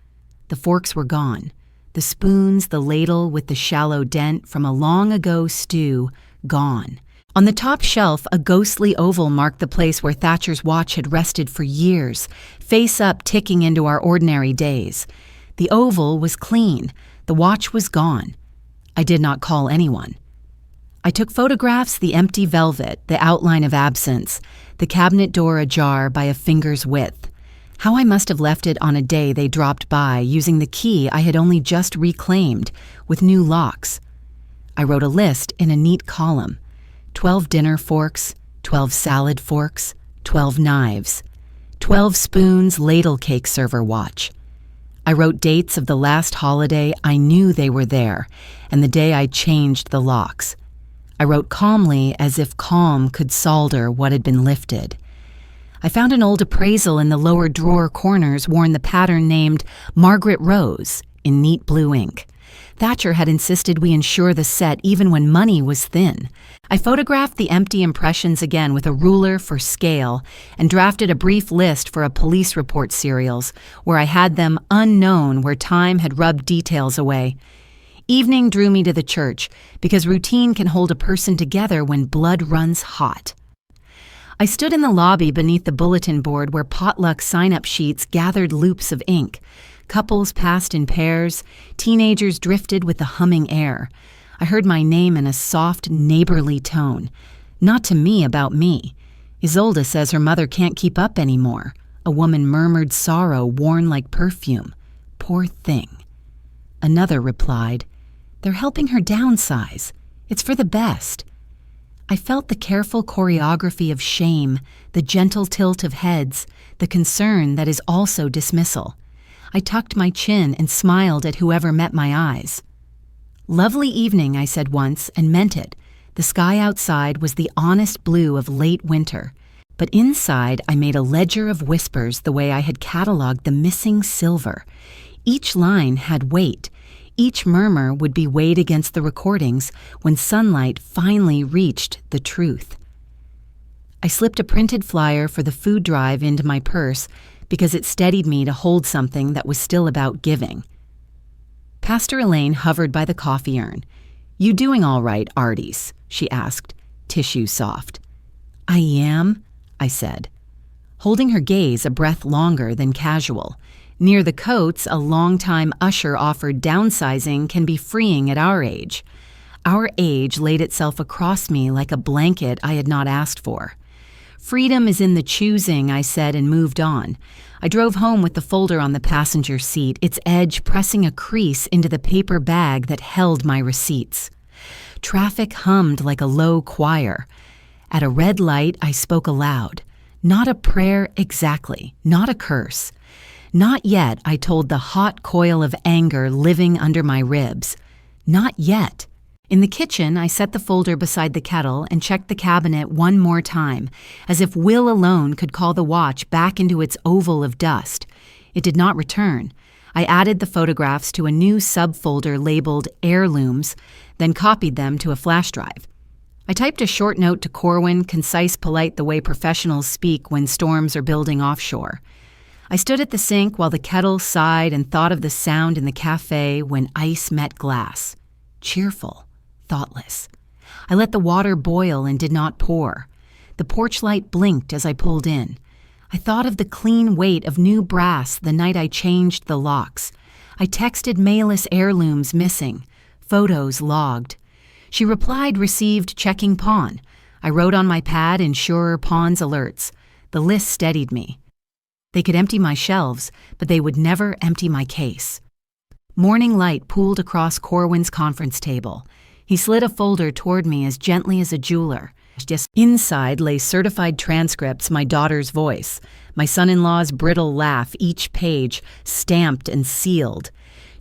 The forks were gone. The spoons, the ladle with the shallow dent from a long-ago stew, gone. On the top shelf, a ghostly oval marked the place where Thatcher's watch had rested for years, face up ticking into our ordinary days. The oval was clean. The watch was gone. I did not call anyone. I took photographs, the empty velvet, the outline of absence, the cabinet door ajar by a finger's width. How I must have left it on a day they dropped by, using the key I had only just reclaimed, with new locks. I wrote a list in a neat column. 12 dinner forks, 12 salad forks, 12 knives, 12 spoons, ladle cake server watch. I wrote dates of the last holiday I knew they were there, and the day I changed the locks. I wrote calmly as if calm could solder what had been lifted. I found an old appraisal in the lower drawer corners worn the pattern named Margaret Rose in neat blue ink. Thatcher had insisted we insure the set even when money was thin. I photographed the empty impressions again with a ruler for scale and drafted a brief list for a police report serials where I had them unknown where time had rubbed details away. Evening drew me to the church because routine can hold a person together when blood runs hot. I stood in the lobby beneath the bulletin board where potluck sign-up sheets gathered loops of ink. Couples passed in pairs. Teenagers drifted with the humming air. I heard my name in a soft, neighborly tone. Not to me about me. Isolde says her mother can't keep up anymore. A woman murmured sorrow worn like perfume. Poor thing. Another replied, they're helping her downsize. It's for the best. I felt the careful choreography of shame, the gentle tilt of heads, the concern that is also dismissal. I tucked my chin and smiled at whoever met my eyes. "Lovely evening," I said once, and meant it. The sky outside was the honest blue of late winter, but inside I made a ledger of whispers the way I had cataloged the missing silver. Each line had weight. Each murmur would be weighed against the recordings when sunlight finally reached the truth. I slipped a printed flyer for the food drive into my purse because it steadied me to hold something that was still about giving. Pastor Elaine hovered by the coffee urn. "You doing all right, Arties?" she asked, tissue soft. "I am," I said, holding her gaze a breath longer than casual. Near the coats, a longtime usher offered downsizing can be freeing at our age. Our age laid itself across me like a blanket I had not asked for. "Freedom is in the choosing," I said and moved on. I drove home with the folder on the passenger seat, its edge pressing a crease into the paper bag that held my receipts. Traffic hummed like a low choir. At a red light, I spoke aloud. Not a prayer exactly, not a curse. "Not yet," I told the hot coil of anger living under my ribs. Not yet. In the kitchen, I set the folder beside the kettle and checked the cabinet one more time, as if will alone could call the watch back into its oval of dust. It did not return. I added the photographs to a new subfolder labeled Heirlooms, then copied them to a flash drive. I typed a short note to Corwin, concise, polite the way professionals speak when storms are building offshore. I stood at the sink while the kettle sighed and thought of the sound in the cafe when ice met glass. Cheerful, thoughtless. I let the water boil and did not pour. The porch light blinked as I pulled in. I thought of the clean weight of new brass the night I changed the locks. I texted Malis Heirlooms missing, photos logged. She replied received checking pawn. I wrote on my pad insurer pawns alerts. The list steadied me. They could empty my shelves, but they would never empty my case. Morning light pooled across Corwin's conference table. He slid a folder toward me as gently as a jeweler. Just inside lay certified transcripts, my daughter's voice, my son-in-law's brittle laugh, each page stamped and sealed.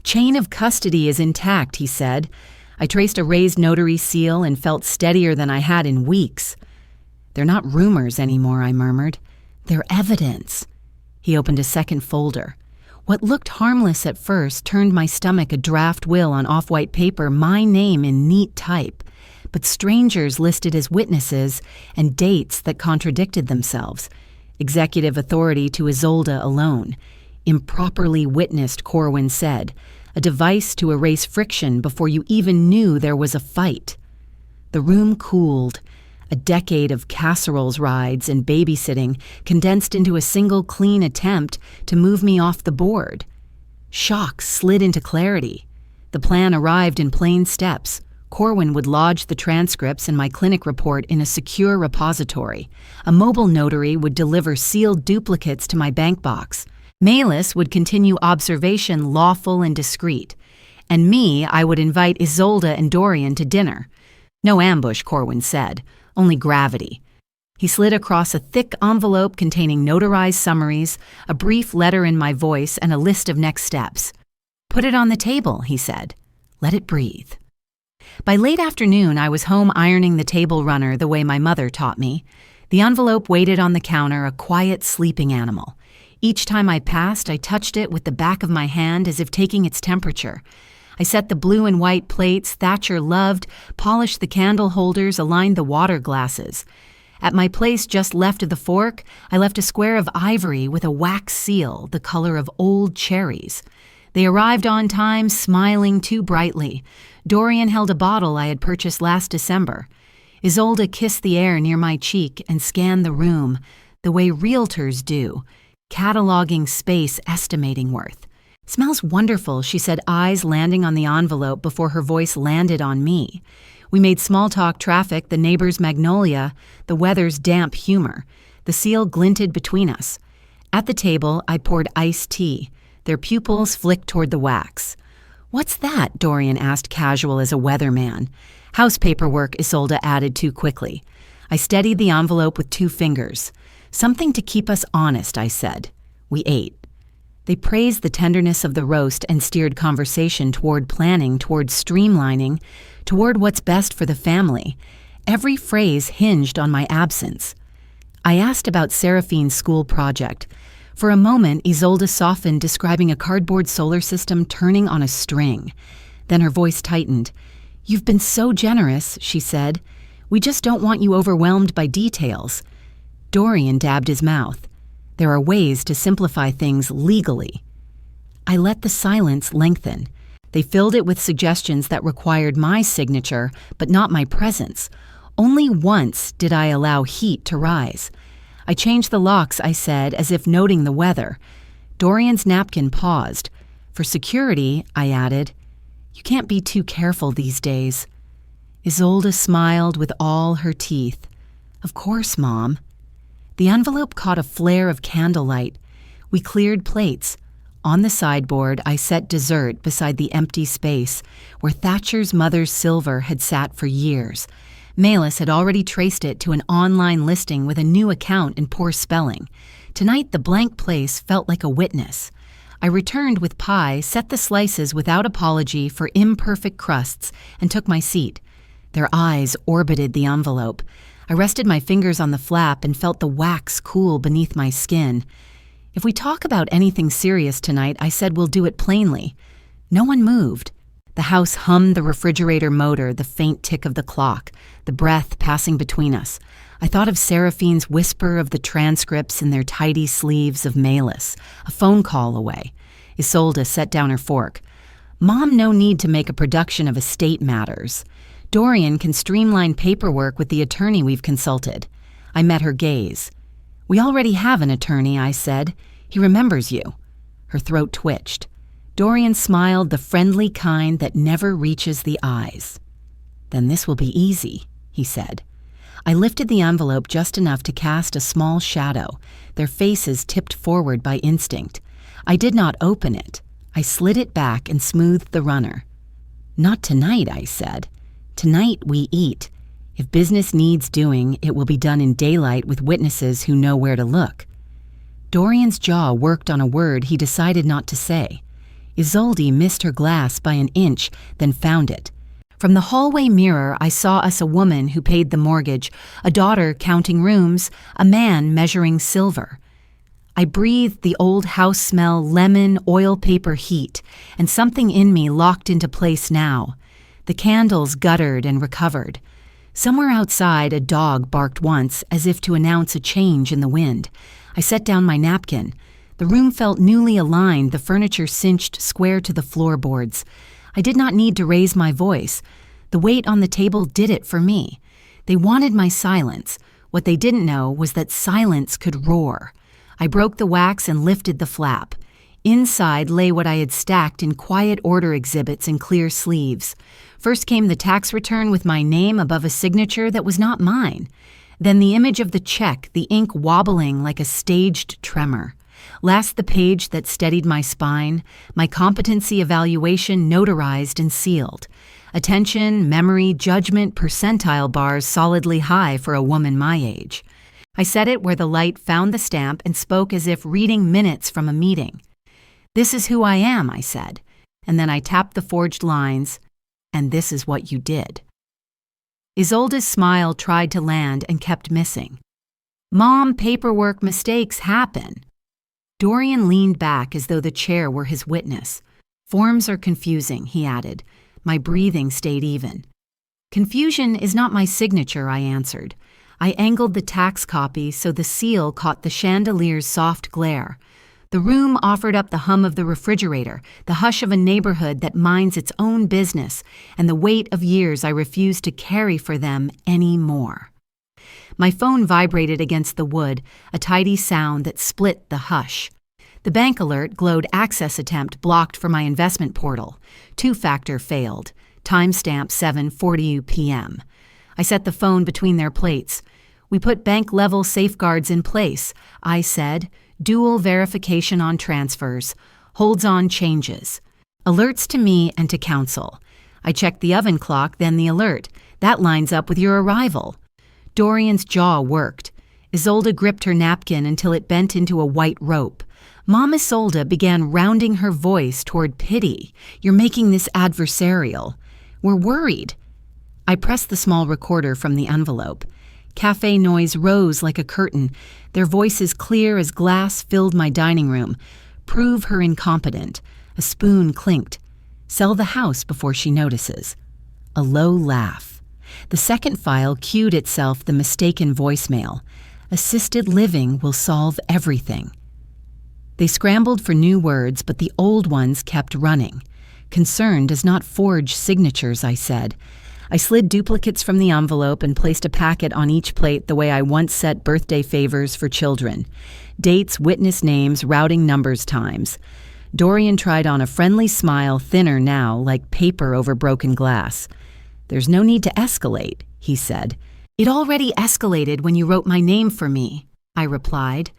"Chain of custody is intact," he said. I traced a raised notary seal and felt steadier than I had in weeks. "They're not rumors anymore," I murmured. "They're evidence." He opened a second folder. What looked harmless at first turned my stomach a draft will on off-white paper, my name in neat type, but strangers listed as witnesses and dates that contradicted themselves. Executive authority to Isolde alone. Improperly witnessed, Corwin said. A device to erase friction before you even knew there was a fight. The room cooled. A decade of casseroles rides and babysitting condensed into a single clean attempt to move me off the board. Shock slid into clarity. The plan arrived in plain steps. Corwin would lodge the transcripts and my clinic report in a secure repository. A mobile notary would deliver sealed duplicates to my bank box. Malis would continue observation lawful and discreet. And me, I would invite Isolde and Dorian to dinner. No ambush, Corwin said. Only gravity. He slid across a thick envelope containing notarized summaries, a brief letter in my voice, and a list of next steps. "Put it on the table," he said. "Let it breathe." By late afternoon, I was home ironing the table runner the way my mother taught me. The envelope waited on the counter, a quiet sleeping animal. Each time I passed, I touched it with the back of my hand as if taking its temperature. I set the blue and white plates Thatcher loved, polished the candle holders, aligned the water glasses. At my place just left of the fork, I left a square of ivory with a wax seal, the color of old cherries. They arrived on time, smiling too brightly. Dorian held a bottle I had purchased last December. Isolde kissed the air near my cheek and scanned the room, the way realtors do, cataloging space, estimating worth. "Smells wonderful," she said, eyes landing on the envelope before her voice landed on me. We made small talk traffic, the neighbor's magnolia, the weather's damp humor. The seal glinted between us. At the table, I poured iced tea. Their pupils flicked toward the wax. "What's that?" Dorian asked, casual as a weatherman. "House paperwork," Isolde added too quickly. I steadied the envelope with 2 fingers. "Something to keep us honest," I said. We ate. They praised the tenderness of the roast and steered conversation toward planning, toward streamlining, toward what's best for the family. Every phrase hinged on my absence. I asked about Seraphine's school project. For a moment, Isolde softened, describing a cardboard solar system turning on a string. Then her voice tightened. "You've been so generous," she said. "We just don't want you overwhelmed by details." Dorian dabbed his mouth. "There are ways to simplify things legally." I let the silence lengthen. They filled it with suggestions that required my signature, but not my presence. Only once did I allow heat to rise. "I changed the locks," I said, as if noting the weather. Dorian's napkin paused. "For security," I added. "You can't be too careful these days." Isolde smiled with all her teeth. "Of course, Mom." The envelope caught a flare of candlelight. We cleared plates. On the sideboard, I set dessert beside the empty space where Thatcher's mother's silver had sat for years. Malis had already traced it to an online listing with a new account and poor spelling. Tonight, the blank place felt like a witness. I returned with pie, set the slices without apology for imperfect crusts, and took my seat. Their eyes orbited the envelope. I rested my fingers on the flap and felt the wax cool beneath my skin. "If we talk about anything serious tonight," I said, "we'll do it plainly." No one moved. The house hummed the refrigerator motor, the faint tick of the clock, the breath passing between us. I thought of Seraphine's whisper of the transcripts in their tidy sleeves of Malis, a phone call away. Isolde set down her fork. "Mom, no need to make a production of estate matters. Dorian can streamline paperwork with the attorney we've consulted." I met her gaze. "We already have an attorney," I said. "He remembers you." Her throat twitched. Dorian smiled, the friendly kind that never reaches the eyes. "Then this will be easy," he said. I lifted the envelope just enough to cast a small shadow, their faces tipped forward by instinct. I did not open it. I slid it back and smoothed the runner. "Not tonight," I said. "Tonight we eat. If business needs doing, it will be done in daylight with witnesses who know where to look." Dorian's jaw worked on a word he decided not to say. Isolde missed her glass by an inch, then found it. From the hallway mirror, I saw us a woman who paid the mortgage, a daughter counting rooms, a man measuring silver. I breathed the old house smell, lemon, oil paper heat, and something in me locked into place now. The candles guttered and recovered. Somewhere outside, a dog barked once, as if to announce a change in the wind. I set down my napkin. The room felt newly aligned, the furniture cinched square to the floorboards. I did not need to raise my voice. The weight on the table did it for me. They wanted my silence. What they didn't know was that silence could roar. I broke the wax and lifted the flap. Inside lay what I had stacked in quiet order exhibits in clear sleeves. First came the tax return with my name above a signature that was not mine. Then the image of the check, the ink wobbling like a staged tremor. Last the page that steadied my spine, my competency evaluation notarized and sealed. Attention, memory, judgment, percentile bars solidly high for a woman my age. I set it where the light found the stamp and spoke as if reading minutes from a meeting. "This is who I am," I said, and then I tapped the forged lines, "And this is what you did." Isolde's smile tried to land and kept missing. "Mom, paperwork mistakes happen." Dorian leaned back as though the chair were his witness. "Forms are confusing," he added. My breathing stayed even. "Confusion is not my signature," I answered. I angled the tax copy so the seal caught the chandelier's soft glare. The room offered up the hum of the refrigerator, the hush of a neighborhood that minds its own business, and the weight of years I refused to carry for them any more. My phone vibrated against the wood, a tidy sound that split the hush. The bank alert glowed access attempt blocked for my investment portal. Two-factor failed. Timestamp 7:40 p.m. I set the phone between their plates. "We put bank-level safeguards in place," I said. "Dual verification on transfers. Holds on changes." Alerts to me and to counsel. I checked the oven clock, then the alert. That lines up with your arrival. Dorian's jaw worked. Isolde gripped her napkin until it bent into a white rope. Mom Isolde began rounding her voice toward pity. You're making this adversarial. We're worried. I pressed the small recorder from the envelope. Cafe noise rose like a curtain. Their voices clear as glass filled my dining room. Prove her incompetent. A spoon clinked. Sell the house before she notices. A low laugh. The second file cued itself the mistaken voicemail. Assisted living will solve everything. They scrambled for new words, but the old ones kept running. Concern does not forge signatures, I said. I slid duplicates from the envelope and placed a packet on each plate the way I once set birthday favors for children. Dates, witness names, routing numbers, times. Dorian tried on a friendly smile, thinner now, like paper over broken glass. There's no need to escalate, he said. It already escalated when you wrote my name for me, I replied.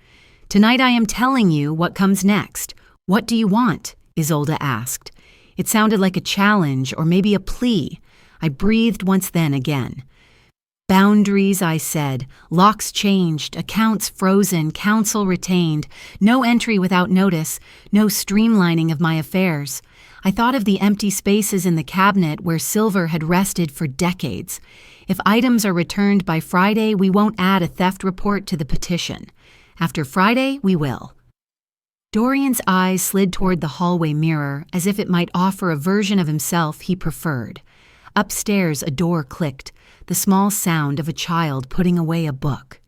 Tonight I am telling you what comes next. What do you want? Isolde asked. It sounded like a challenge or maybe a plea. I breathed once then again. Boundaries, I said. Locks changed, accounts frozen, counsel retained. No entry without notice, no streamlining of my affairs. I thought of the empty spaces in the cabinet where silver had rested for decades. If items are returned by Friday, we won't add a theft report to the petition. After Friday, we will. Dorian's eyes slid toward the hallway mirror as if it might offer a version of himself he preferred. Upstairs, a door clicked, the small sound of a child putting away a book.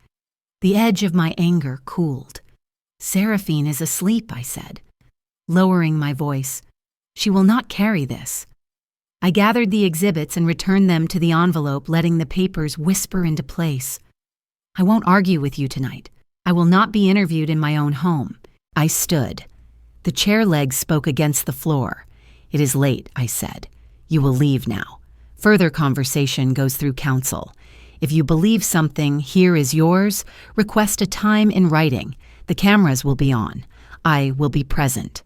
The edge of my anger cooled. Seraphine is asleep, I said, lowering my voice. She will not carry this. I gathered the exhibits and returned them to the envelope, letting the papers whisper into place. I won't argue with you tonight. I will not be interviewed in my own home. I stood. The chair legs spoke against the floor. It is late, I said. You will leave now. Further conversation goes through counsel. If you believe something here is yours, request a time in writing. The cameras will be on. I will be present.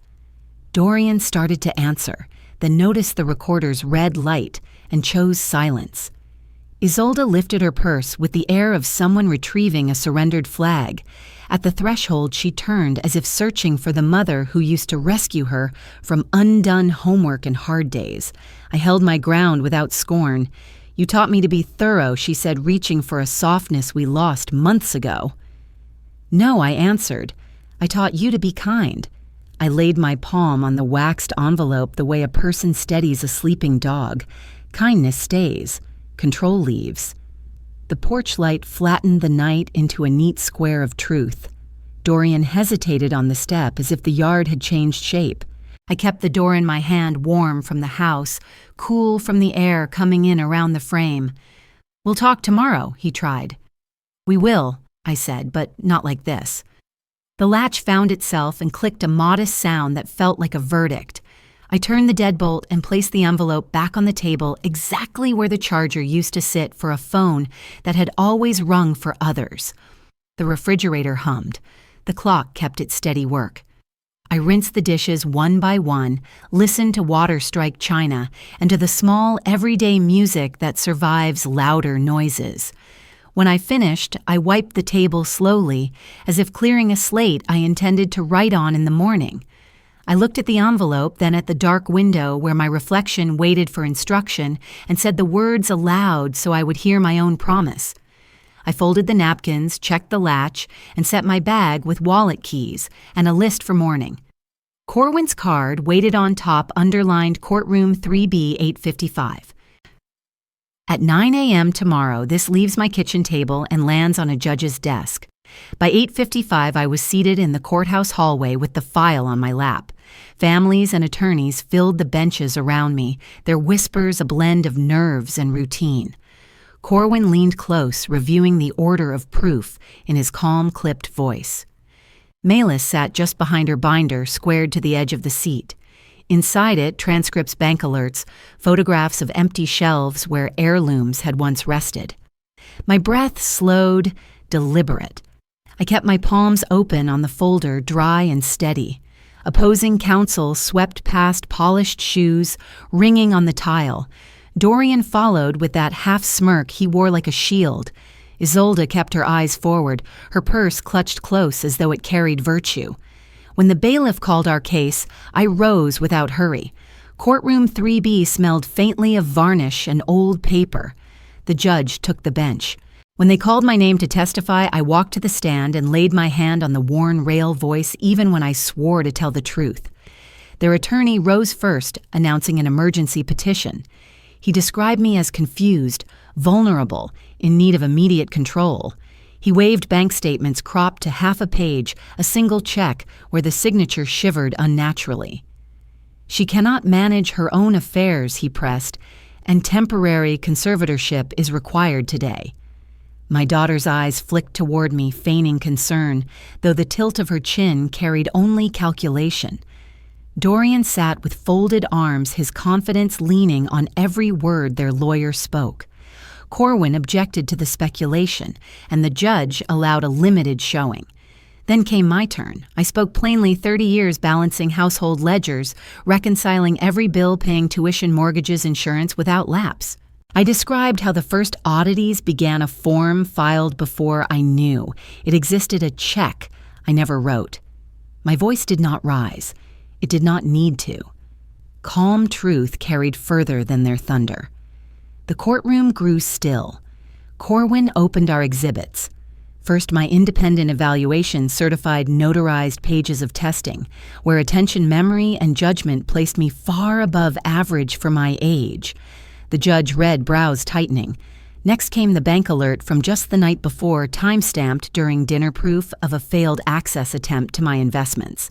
Dorian started to answer, then noticed the recorder's red light and chose silence. Isolde lifted her purse with the air of someone retrieving a surrendered flag. At the threshold, she turned as if searching for the mother who used to rescue her from undone homework and hard days. I held my ground without scorn. You taught me to be thorough, she said, reaching for a softness we lost months ago. No, I answered. I taught you to be kind. I laid my palm on the waxed envelope the way a person steadies a sleeping dog. Kindness stays. Control leaves. The porch light flattened the night into a neat square of truth. Dorian hesitated on the step as if the yard had changed shape. I kept the door in my hand warm from the house, cool from the air coming in around the frame. We'll talk tomorrow, he tried. We will, I said, but not like this. The latch found itself and clicked a modest sound that felt like a verdict. I turned the deadbolt and placed the envelope back on the table exactly where the charger used to sit for a phone that had always rung for others. The refrigerator hummed. The clock kept its steady work. I rinsed the dishes one by one, listened to water strike china, and to the small, everyday music that survives louder noises. When I finished, I wiped the table slowly, as if clearing a slate I intended to write on in the morning. I looked at the envelope, then at the dark window where my reflection waited for instruction, and said the words aloud so I would hear my own promise. I folded the napkins, checked the latch, and set my bag with wallet keys and a list for morning. Corwin's card waited on top, underlined courtroom 3B 855. At 9 a.m. tomorrow, this leaves my kitchen table and lands on a judge's desk. By 8:55, I was seated in the courthouse hallway with the file on my lap. Families and attorneys filled the benches around me, their whispers a blend of nerves and routine. Corwin leaned close, reviewing the order of proof in his calm, clipped voice. Malis sat just behind her binder, squared to the edge of the seat. Inside it, transcripts, bank alerts, photographs of empty shelves where heirlooms had once rested. My breath slowed, deliberate. I kept my palms open on the folder, dry and steady. Opposing counsel swept past polished shoes, ringing on the tile. Dorian followed with that half-smirk he wore like a shield. Isolde kept her eyes forward, her purse clutched close as though it carried virtue. When the bailiff called our case, I rose without hurry. Courtroom 3B smelled faintly of varnish and old paper. The judge took the bench. When they called my name to testify, I walked to the stand and laid my hand on the worn rail voice even when I swore to tell the truth. Their attorney rose first, announcing an emergency petition. He described me as confused, vulnerable, in need of immediate control. He waved bank statements cropped to half a page, a single check where the signature shivered unnaturally. She cannot manage her own affairs, he pressed, and temporary conservatorship is required today. My daughter's eyes flicked toward me, feigning concern, though the tilt of her chin carried only calculation. Dorian sat with folded arms, his confidence leaning on every word their lawyer spoke. Corwin objected to the speculation, and the judge allowed a limited showing. Then came my turn. I spoke plainly, 30 years balancing household ledgers, reconciling every bill, paying tuition, mortgages, insurance without lapse. I described how the first oddities began a form filed before I knew. It existed a check I never wrote. My voice did not rise. It did not need to. Calm truth carried further than their thunder. The courtroom grew still. Corwin opened our exhibits. First, my independent evaluation certified notarized pages of testing, where attention, memory, and judgment placed me far above average for my age. The judge read, brows tightening. Next came the bank alert from just the night before, time-stamped during dinner, proof of a failed access attempt to my investments.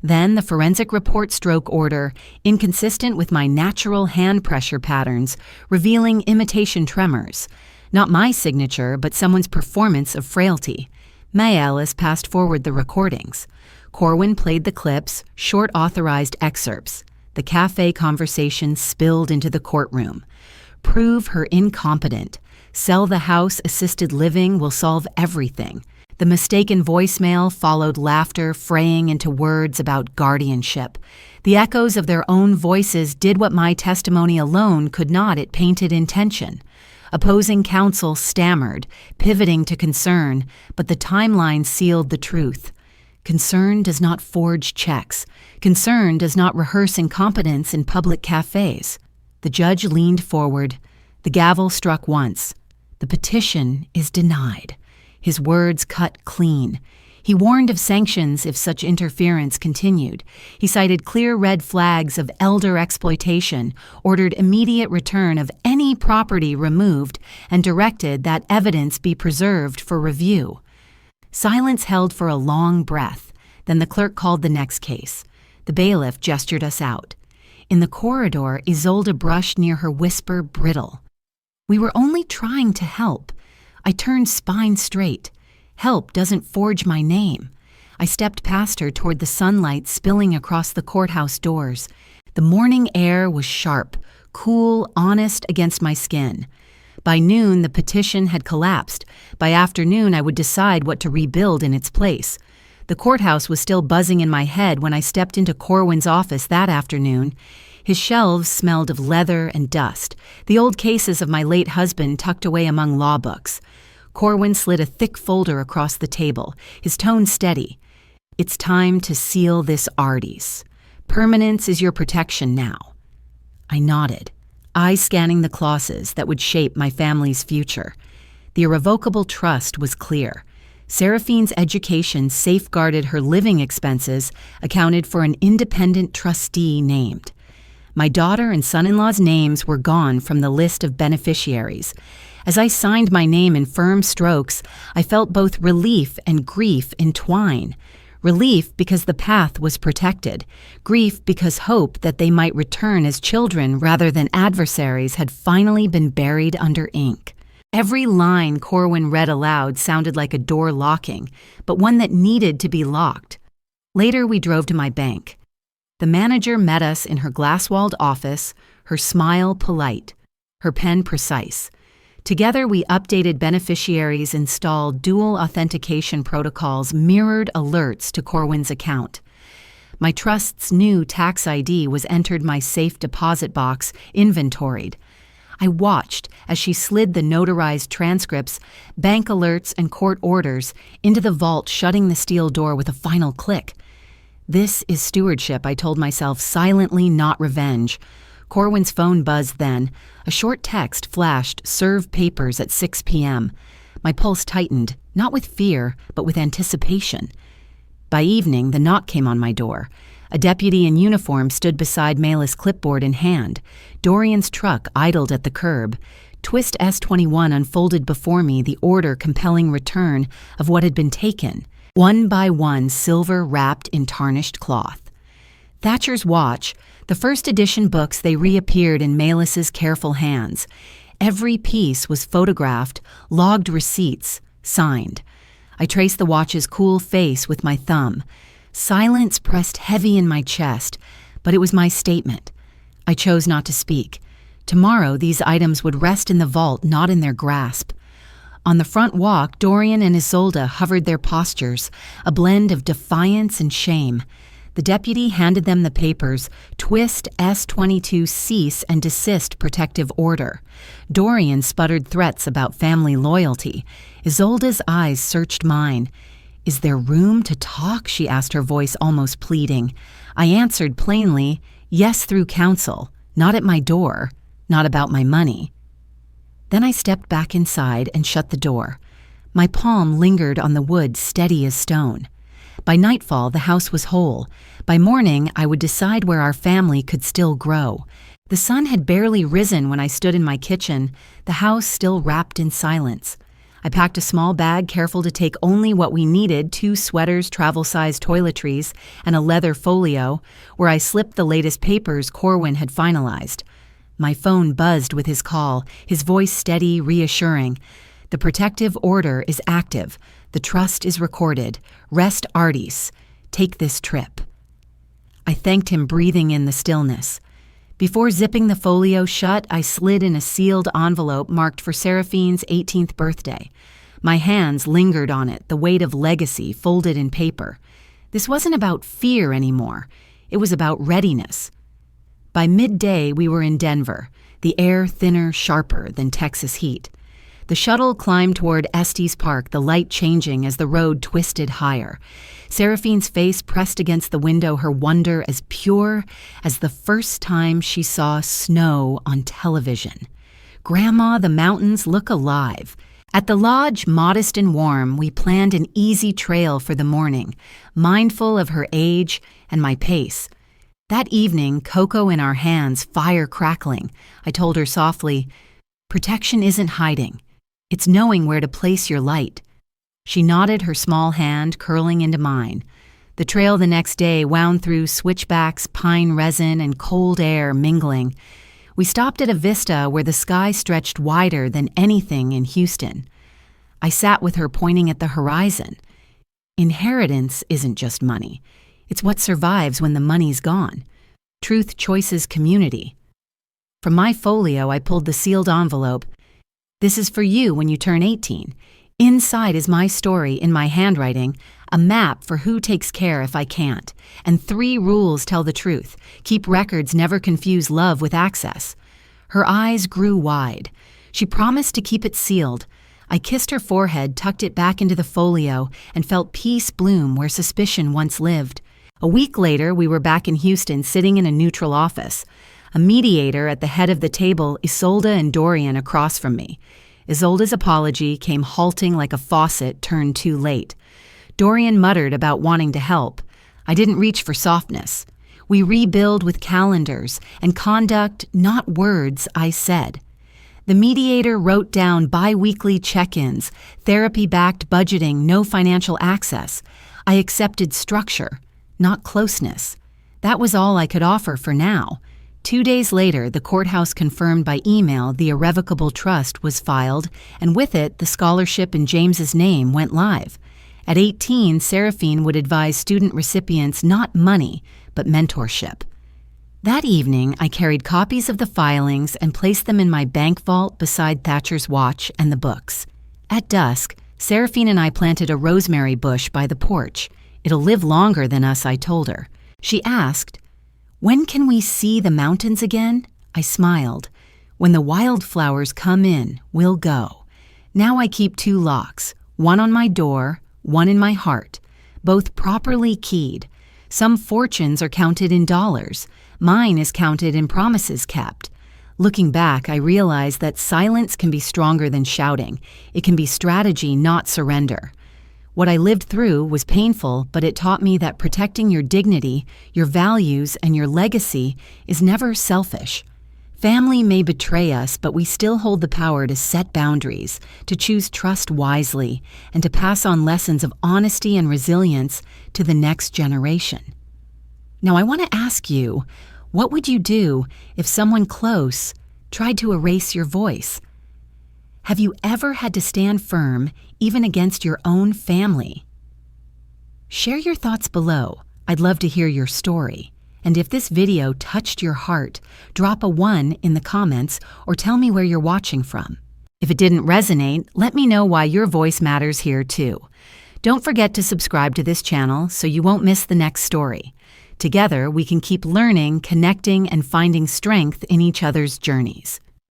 Then the forensic report stroke order, inconsistent with my natural hand pressure patterns, revealing imitation tremors. Not my signature, but someone's performance of frailty. May Alice passed forward the recordings. Corwin played the clips, short authorized excerpts. The cafe conversation spilled into the courtroom. Prove her incompetent. Sell the house, assisted living will solve everything. The mistaken voicemail followed laughter, fraying into words about guardianship. The echoes of their own voices did what my testimony alone could not. It painted intention. Opposing counsel stammered, pivoting to concern, but the timeline sealed the truth. Concern does not forge checks. Concern does not rehearse incompetence in public cafes. The judge leaned forward. The gavel struck once. The petition is denied. His words cut clean. He warned of sanctions if such interference continued. He cited clear red flags of elder exploitation, ordered immediate return of any property removed, and directed that evidence be preserved for review. Silence held for a long breath. Then the clerk called the next case. The bailiff gestured us out. In the corridor, Isolde brushed near her, whisper brittle. We were only trying to help. I turned spine straight. Help doesn't forge my name. I stepped past her toward the sunlight spilling across the courthouse doors. The morning air was sharp, cool, honest against my skin. By noon, the petition had collapsed. By afternoon, I would decide what to rebuild in its place. The courthouse was still buzzing in my head when I stepped into Corwin's office that afternoon. His shelves smelled of leather and dust, the old cases of my late husband tucked away among law books. Corwin slid a thick folder across the table, his tone steady. It's time to seal this Ardes. Permanence is your protection now. I nodded, eyes scanning the clauses that would shape my family's future. The irrevocable trust was clear. Seraphine's education safeguarded her living expenses, accounted for an independent trustee named. My daughter and son-in-law's names were gone from the list of beneficiaries. As I signed my name in firm strokes, I felt both relief and grief entwine. Relief because the path was protected. Grief because hope that they might return as children rather than adversaries had finally been buried under ink. Every line Corwin read aloud sounded like a door locking, but one that needed to be locked. Later, we drove to my bank. The manager met us in her glass-walled office, her smile polite, her pen precise. Together, we updated beneficiaries, installed dual authentication protocols, mirrored alerts to Corwin's account. My trust's new tax ID was entered my safe deposit box, inventoried. I watched as she slid the notarized transcripts, bank alerts, and court orders into the vault, shutting the steel door with a final click. This is stewardship, I told myself, silently, not revenge. Corwin's phone buzzed then. A short text flashed, "Serve papers at 6 p.m. My pulse tightened, not with fear, but with anticipation. By evening, the knock came on my door. A deputy in uniform stood beside Mayla's clipboard in hand. Dorian's truck idled at the curb. Twist S21 unfolded before me, the order compelling return of what had been taken. One by one, silver wrapped in tarnished cloth. Thatcher's Watch, the first edition books, they reappeared in Maylis's careful hands. Every piece was photographed, logged receipts, signed. I traced the watch's cool face with my thumb. Silence pressed heavy in my chest, but it was my statement. I chose not to speak. Tomorrow, these items would rest in the vault, not in their grasp. On the front walk, Dorian and Isolde hovered their postures, a blend of defiance and shame. The deputy handed them the papers, Twist S22 cease and desist protective order. Dorian sputtered threats about family loyalty. Isolde's eyes searched mine. "Is there room to talk?" she asked, her voice almost pleading. I answered plainly, "Yes, through counsel, not at my door, not about my money." Then I stepped back inside and shut the door. My palm lingered on the wood, steady as stone. By nightfall, the house was whole. By morning, I would decide where our family could still grow. The sun had barely risen when I stood in my kitchen, the house still wrapped in silence. I packed a small bag, careful to take only what we needed, 2 sweaters, travel-sized toiletries, and a leather folio, where I slipped the latest papers Corwin had finalized. My phone buzzed with his call, his voice steady, reassuring. "The protective order is active. The trust is recorded. Rest artis. Take this trip." I thanked him, breathing in the stillness. Before zipping the folio shut, I slid in a sealed envelope marked for Seraphine's 18th birthday. My hands lingered on it, the weight of legacy folded in paper. This wasn't about fear anymore. It was about readiness. By midday, we were in Denver, the air thinner, sharper than Texas heat. The shuttle climbed toward Estes Park, the light changing as the road twisted higher. Seraphine's face pressed against the window, her wonder as pure as the first time she saw snow on television. "Grandma, the mountains look alive." At the lodge, modest and warm, we planned an easy trail for the morning, mindful of her age and my pace. That evening, cocoa in our hands, fire crackling, I told her softly, "Protection isn't hiding. It's knowing where to place your light." She nodded, her small hand curling into mine. The trail the next day wound through switchbacks, pine resin, and cold air mingling. We stopped at a vista where the sky stretched wider than anything in Houston. I sat with her, pointing at the horizon. Inheritance isn't just money. It's what survives when the money's gone. Truth Choices Community. From my folio, I pulled the sealed envelope. "This is for you when you turn 18. Inside is my story in my handwriting, a map for who takes care if I can't, and 3 rules tell the truth. Keep records, never confuse love with access." Her eyes grew wide. She promised to keep it sealed. I kissed her forehead, tucked it back into the folio, and felt peace bloom where suspicion once lived. A week later, we were back in Houston, sitting in a neutral office. A mediator at the head of the table, Isolde and Dorian across from me. Isolde's apology came halting like a faucet turned too late. Dorian muttered about wanting to help. I didn't reach for softness. "We rebuild with calendars and conduct, not words," I said. The mediator wrote down bi-weekly check-ins, therapy-backed budgeting, no financial access. I accepted structure, not closeness. That was all I could offer for now. 2 days later, the courthouse confirmed by email the irrevocable trust was filed, and with it, the scholarship in James's name went live. At 18, Seraphine would advise student recipients not money, but mentorship. That evening, I carried copies of the filings and placed them in my bank vault beside Thatcher's Watch and the books. At dusk, Seraphine and I planted a rosemary bush by the porch. "It'll live longer than us," I told her. She asked, "When can we see the mountains again?" I smiled. "When the wildflowers come in, we'll go." Now I keep 2 locks, one on my door, one in my heart, both properly keyed. Some fortunes are counted in dollars. Mine is counted in promises kept. Looking back, I realize that silence can be stronger than shouting. It can be strategy, not surrender. What I lived through was painful, but it taught me that protecting your dignity, your values, and your legacy is never selfish. Family may betray us, but we still hold the power to set boundaries, to choose trust wisely, and to pass on lessons of honesty and resilience to the next generation. Now, I want to ask you, what would you do if someone close tried to erase your voice? Have you ever had to stand firm, even against your own family? Share your thoughts below. I'd love to hear your story. And if this video touched your heart, drop a 1 in the comments or tell me where you're watching from. If it didn't resonate, let me know why your voice matters here too. Don't forget to subscribe to this channel so you won't miss the next story. Together, we can keep learning, connecting, and finding strength in each other's journeys.